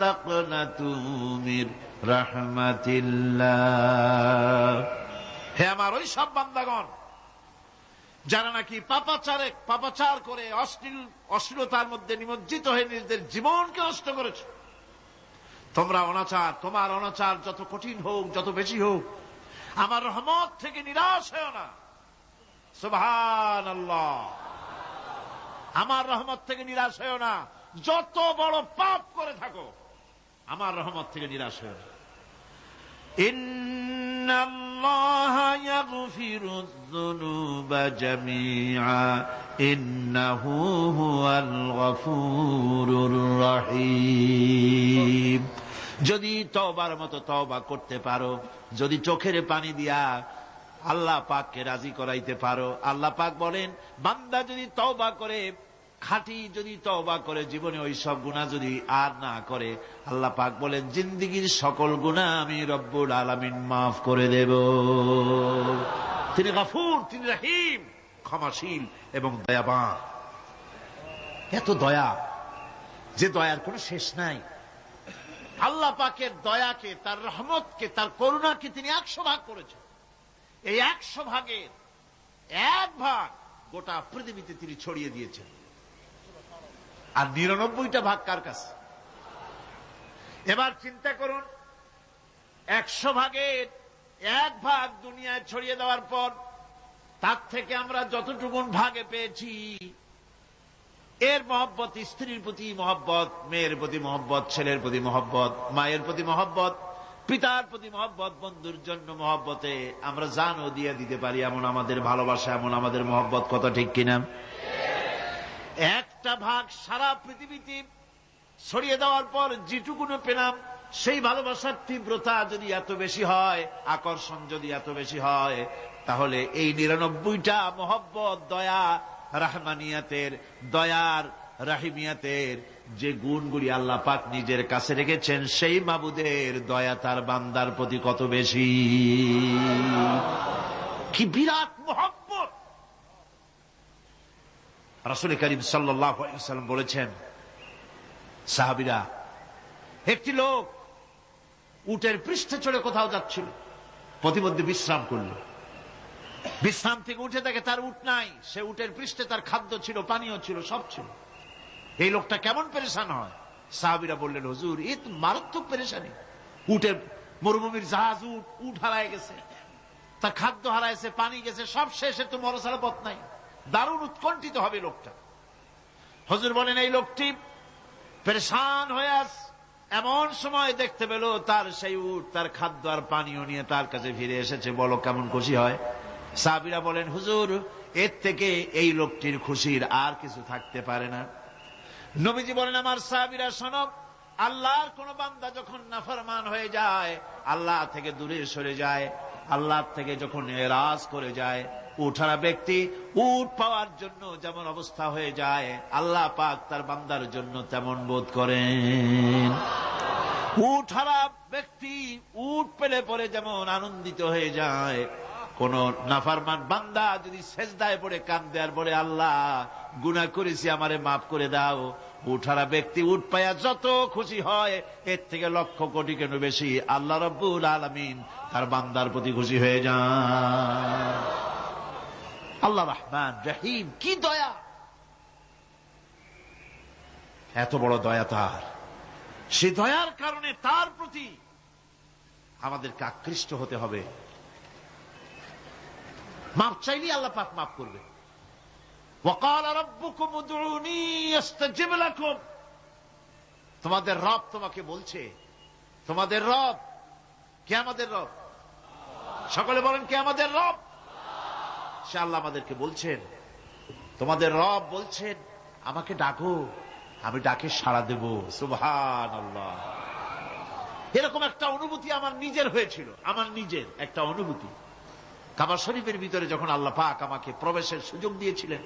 تقنطوا من رحمة الله। হে আমার ওই সব বান্দাগণ যারা নাকি পাপাচার করে অশ্লীলতার মধ্যে নিমজ্জিত হয়ে নিজেদের জীবনকে নষ্ট করেছে, তোমার অনাচার যত কঠিন হোক, যত বেশি হোক, আমার রহমত থেকে নিরাশ হয় না। সুবহানাল্লাহ, আমার রহমত থেকে নিরাশ হয় না। যত বড় পাপ করে থাকো, আমার রহমত থেকে নিরাশ হয় না। ইন্নাল্লাহা ইয়াগফিরুয যুনুবা জামিআ ইন্নাহু হুয়াল গফুরুর রহিম। যদি তওবার মতো তওবা করতে পারো, যদি চোখের পানি দিয়া আল্লাহ পাককে রাজি করাইতে পারো, আল্লাহ পাক বলেন বান্দা যদি তওবা করে, খাঁটি যদি তওবা করে, জীবনে ওই সব গুনাহ যদি আর না করে, আল্লাহ পাক বলেন জিন্দেগীর সকল গুনাহ আমি রব্বুল আলামিন মাফ করে দেব। তিনি গফুর, তিনি রহিম, ক্ষমাশীল এবং দয়াবান। এত দয়া, যে দয়ার কোনো শেষ নাই। আল্লাহ পাকের দয়াকে, তার রহমতকে, তার করুণাকে তিনি 100 ভাগ করেছেন। এই 100 ভাগের 1 ভাগ গোটা পৃথিবীতে তিনি ছড়িয়ে দিয়েছেন। আর 99টা ভাগ কার কাছে? এবার চিন্তা করুন, 100 ভাগের 1 ভাগ দুনিয়ায় ছড়িয়ে দেওয়ার পর তার থেকে আমরা যতটুকুন ভাগে পেয়েছি, এর মহব্বত, স্ত্রীর প্রতি মহব্বত, মেয়ের প্রতি মহব্বত, ছেলের প্রতি মহব্বত, মায়ের প্রতি মহব্বত, পিতার প্রতি মহব্বত, বন্ধুর জন্য মহব্বতে আমরা জানও দিয়ে দিতে পারি, এমন আমাদের ভালোবাসা, এমন আমাদের মহব্বত, কথা ঠিক কিনা? 1টা ভাগ সারা পৃথিবীতে ছড়িয়ে দেওয়ার পর যেটুকুনো পেলাম, সেই ভালোবাসার তীব্রতা যদি এত বেশি হয়, আকর্ষণ যদি এত বেশি হয়, তাহলে এই 99টা মহব্বত, দয়া, রাহমানিয়াতের, দয়ার, রাহিমিয়াতের যে গুণগুলি আল্লাহ পাক নিজের কাছে রেখেছেন, সেই মাবুদের দয়া তার বান্দার প্রতি কত বেশি! কি বিরাট মহব্বত! রাসূল করিম সাল্লাল্লাহু আলাইহি ওয়াসাল্লাম বলেছেন, সাহাবীরা একটি লোক উটের পৃষ্ঠে চড়ে কোথাও যাচ্ছিল, প্রতিমধ্যে বিশ্রাম করল। বিশ্রাম থেকে উঠে দেখে তার উট নাই। সে উটের পৃষ্ঠে তার খাদ্য ছিল, পানীয় ছিল, সব ছিল। এই লোকটা কেমন পেরেশান হয়। সাহাবীরা বললেন, হুজুর এ তো মারাত্মক পেরেশানি। উটের মরুভূমির জাহাজ, উট হারায় গেছে, তার খাদ্য হারাইছে, পানি গেছে, সব শেষে তো মরা ছাড়া পথ নাই। দারুণ উৎকণ্ঠিত হবে লোকটা। হুজুর বলেন, এই লোকটি পেরেশান হয়ে আস। এমন সময় দেখতে পেল তার সেই উট তার খাদ্য আর পানীয় নিয়ে তার কাছে ফিরে এসেছে। বলো কেমন খুশি হয়। সাহাবীরা বলেন, হুজুর এর থেকে এই লোকটির খুশির আর কিছু থাকতে পারে না। নবীজি বলেন, আমার সাহাবীরা শোনো, আল্লাহর কোন বান্দা যখন নাফরমান হয়ে যায়, আল্লাহ থেকে দূরে সরে যায়, আল্লাহ থেকে যখন এরাজ করে যায়, উঠারা ব্যক্তি উট পাওয়ার জন্য যেমন অবস্থা হয়ে যায়, আল্লাহ পাক তার বান্দার জন্য তেমন বোধ করেন। উঠারা ব্যক্তি উট পেলে পরে যেমন আনন্দিত হয়ে যায়, কোন নাফরমান বান্দা যদি সেজদায় পড়ে কাঁদে আর বলে, আল্লাহ গুনাহ করেছি আমারে মাফ করে দাও, উঠারা ব্যক্তি উট পায়া যত খুশি হয়, এর থেকে লক্ষ কোটি কেন বেশি আল্লাহ রাব্বুল আলামিন তার বান্দার প্রতি খুশি হয়ে যান। আল্লাহ রহমান রহিম, কি দয়া, এত বড় দয়া তার। সে দয়ার কারণে তার প্রতি আমাদেরকে আকৃষ্ট হতে হবে। মাপ চাইলেই আল্লাহ পাক মাফ করবে। ওয়াকাল রাব্বুকুম উদউনি আস্তাজিব লাকুম। তোমাদের রব তোমাকে বলছে, তোমাদের রব কে? আমাদের রব। সকলে বলেন, কে আমাদের রব? সে আল্লাহ আমাদেরকে বলছেন, তোমাদের রব বলছেন আমাকে ডাকো, আমি ডাকে সাড়া দেব। সুবহানাল্লাহ। এরকম একটা অনুভূতি আমার নিজের হয়েছিল, আমার নিজের একটা অনুভূতি। কাবা শরীফের ভিতরে যখন আল্লাহ পাক আমাকে প্রবেশের সুযোগ দিয়েছিলেন,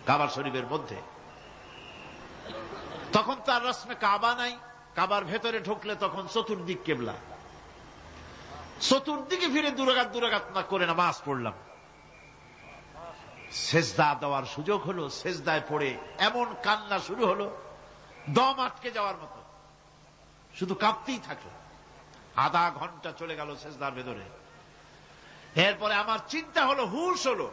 কাবা শরীফের মধ্যে, তখন তার রসমে কাবা নাই। কাবার ভেতরে ঢুকলে তখন চতুর্দিক কেবলা, চতুর্দিকে ফিরে দুরাকাত না করে নামাজ পড়লাম। সেজদা দেওয়ার সুযোগ হলো, সেজদায় পড়ে এমন কান্না শুরু হলো, দম আটকে যাওয়ার মতো, শুধু কাঁপতেই থাকলো। আধা ঘন্টা চলে গেল সেজদার ভেতরে। এরপরে আমার চিন্তা হলো, হুঁশ হলো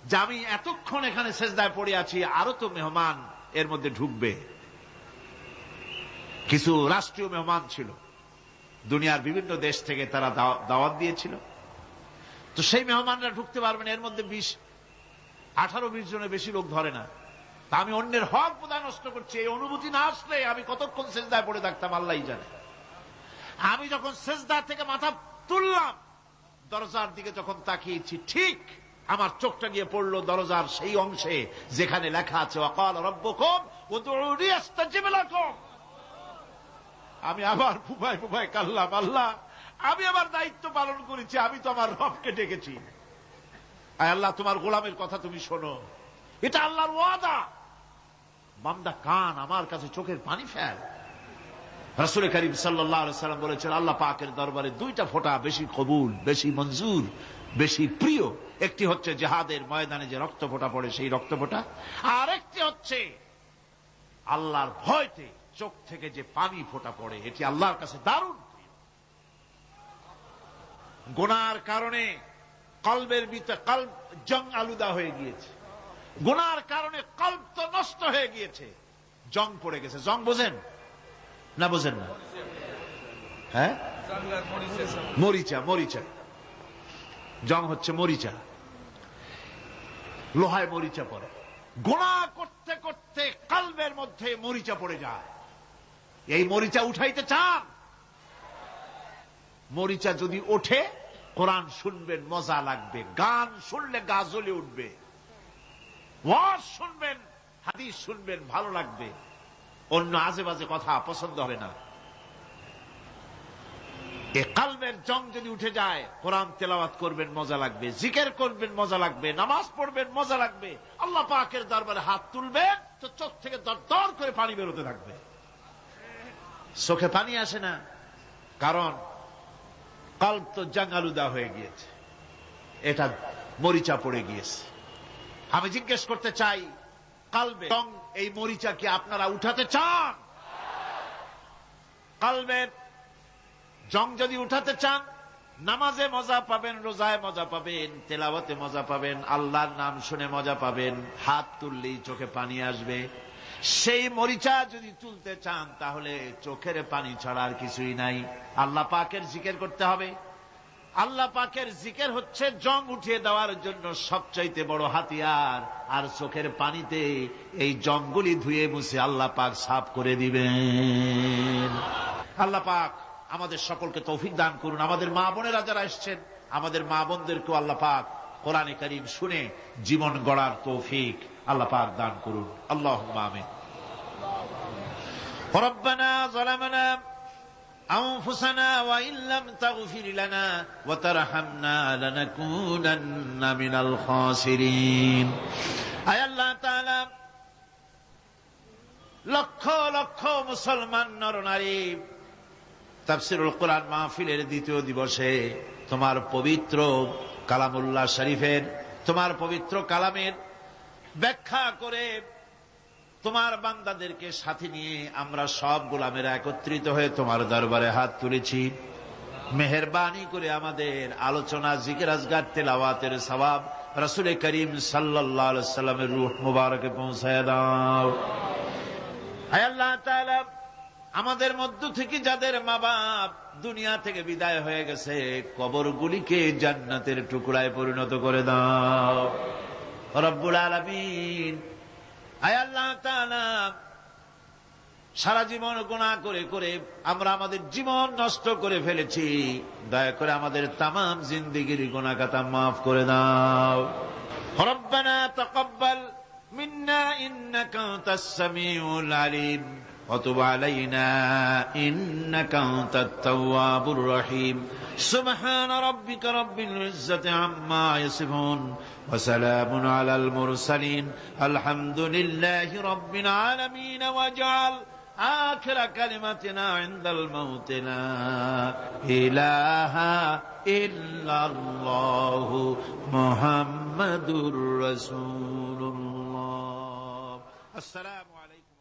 যে আমি এতক্ষণ এখানে সেজদায় পড়ে আছি, আরো তো মেহমান এর মধ্যে ঢুকবে। কিছু রাষ্ট্রীয় মেহমান ছিল, দুনিয়ার বিভিন্ন দেশ থেকে তারা দাওয়াত দিয়েছিল। তো সেই মেহমানরা ঢুকতে পারবেন, এর মধ্যে 18-20 জনের বেশি লোক ধরে না। তা আমি অন্যের হক বোধহয় নষ্ট করছি, এই অনুভূতি না আসলে আমি কতক্ষণ সেজদায় পড়ে থাকতাম আল্লাহই জানে। আমি যখন সেজদা থেকে মাথা তুললাম, দরজার দিকে যখন তাকিয়েছি, ঠিক আমার চোখটা গিয়ে পড়লো দরজার সেই অংশে যেখানে লেখা আছে ওয়াকাল রাব্বুকুম উদউনি আস্তাজিব লাকুম। আমি আবার ফুফায় কাল্লাম, আল্লাহ আমি আমার দায়িত্ব পালন করেছি, আমি তো আমার রবকে ডেকেছি। আয় আল্লাহ, তোমার গোলামের কথা তুমি শোনো, এটা আল্লাহর ওয়াদা। বান্দা কান, আমার কাছে চোখের পানি ফেল। রাসূল করিম সাল্লাল্লাহু আলাইহি সাল্লাম বলেছেন, আল্লাহ পাকের দরবারে দুইটা ফোঁটা বেশি কবুল, বেশি মঞ্জুর, বেশি প্রিয়। একটি হচ্ছে জিহাদের ময়দানে যে রক্ত ফোঁটা পড়ে, সেই রক্ত ফোঁটা। আর একটি হচ্ছে আল্লাহর ভয়তে চোখ থেকে যে পানি ফোঁটা পড়ে, এটি আল্লাহর কাছে দারুণ প্রিয়। গুনার কারণে কলবের ভিতরে কলব জং আলুদা হয়ে গিয়েছে, গুনার কারণে কলব তো নষ্ট হয়ে গিয়েছে, জং পড়ে গেছে। জং বোঝেন না? বোঝেন না? হ্যাঁ, মরিচা। মরিচা জং হচ্ছে মরিচা, লোহায় মরিচা পড়ে। গুনাহ করতে করতে কলবের মধ্যে মরিচা পড়ে যায়। এই মরিচা উঠাইতে চান? মরিচা যদি ওঠে, কোরআন শুনবেন মজা লাগবে, গান শুনলে গা জ্বলে উঠবে, ওয়াজ শুনবেন, হাদিস শুনবেন, ভালো লাগবে, অন্য আজে বাজে কথা পছন্দ হবে না। এই কলবের জং যদি উঠে যায়, কোরআন তেলাওয়াত করবেন মজা লাগবে, জিকির করবেন মজা লাগবে, নামাজ পড়বেন মজা লাগবে, আল্লাহ পাকের দরবারে হাত তুলবেন তো চোখ থেকে দরদর করে পানি বেরোতে থাকবে। চোখে পানি আসে না, কারণ কলব তো জঙ্গালুদা হয়ে গিয়েছে, এটা মরিচা পড়ে গিয়েছে। আমি জিজ্ঞেস করতে চাই, কলবে জং, এই মরিচা কি আপনারা উঠাতে চান? কলবের জং যদি উঠাতে চান, নামাজে মজা পাবেন, রোজায় মজা পাবেন, তেলাওয়াতে মজা পাবেন, আল্লাহর নাম শুনে মজা পাবেন, হাত তুললেই চোখে পানি আসবে। সেই মরিচা যদি তুলতে চান তাহলে চোখের পানি ছাড়া আর কিছুই নাই। আল্লাহ পাকের জিকির করতে হবে। আল্লাহ পাকের জিকির হচ্ছে জং উঠিয়ে দেওয়ার জন্য সবচাইতে বড় হাতিয়ার। আর চোখের পানিতে এই জংগুলি ধুয়ে মুছে আল্লাহ পাক সাফ করে দিবেন। আল্লাহ পাক আমাদের সকলকে তৌফিক দান করুন। আমাদের মা বোনেরা যারা এসছেন, আমাদের মা বোনদেরকেও আল্লাহ পাক কোরআনে কারীম শুনে জীবন গড়ার তৌফিক আল্লাহ পাক দান করুন। আল্লাহুম্মা আমিন। রব্বানা যালামনা আনফুসানা ওয়া ইল্লাম তাগফির লানা ওয়া তারহামনা লানাকুনান্না মিনাল খাসিরিন। আয় আল্লাহ তাআলা, লক্ষ লক্ষ মুসলমান নরনারী তাফসীরুল কোরআন মাহফিলের দ্বিতীয় দিবসে তোমার পবিত্র কালামুল্লাহ শরীফের, তোমার পবিত্র কালামের ব্যাখ্যা করে তোমার বান্দাদেরকে সাথে নিয়ে আমরা সব গোলামেরা একত্রিত হয়ে তোমার দরবারে হাত তুলেছি। মেহেরবানি করে আমাদের আলোচনা, জিকির, আজগার, তেলাওয়াতের সওয়াব রাসূল করিম সাল্লাল্লাহু আলাইহি ওয়াসাল্লামের রূহ মুবারকে পৌঁছায় দাও। হে আল্লাহ তাআলা, আমাদের মধ্য থেকে যাদের মা বাপ দুনিয়া থেকে বিদায় হয়ে গেছে, কবরগুলিকে জান্নাতের টুকরায় পরিণত করে দাও রব্বুল আলামিন। হে আল্লাহ তাআলা, সারা জীবন গুনাহ করে করে আমরা আমাদের জীবন নষ্ট করে ফেলেছি। দয়া করে আমাদের তামাম জিন্দেগির গুনাহ খাতা মাফ করে দাও। রব্বানা তাকাব্বাল মিন্না ইন্নাকা আনতাস সামিউল আলিম ওয়া তুব আলাইনা ইন্নাকা আনতাত তাওয়াবুর রহিম। সুবহান রাব্বিকা রাব্বিল ইজ্জাতি আম্মা ইয়াসিফুন ওয়া সালামুন আলাল মুরসালিন আলহামদুলিল্লাহি রাব্বিল আলামিন। ওয়াজআল আখিরা কালিমাতিনা ইনদাল মাউত লা ইলাহা ইল্লাল্লাহু মুহাম্মাদুর রাসূলুল্লাহ। আসসালামু আলাইকুম।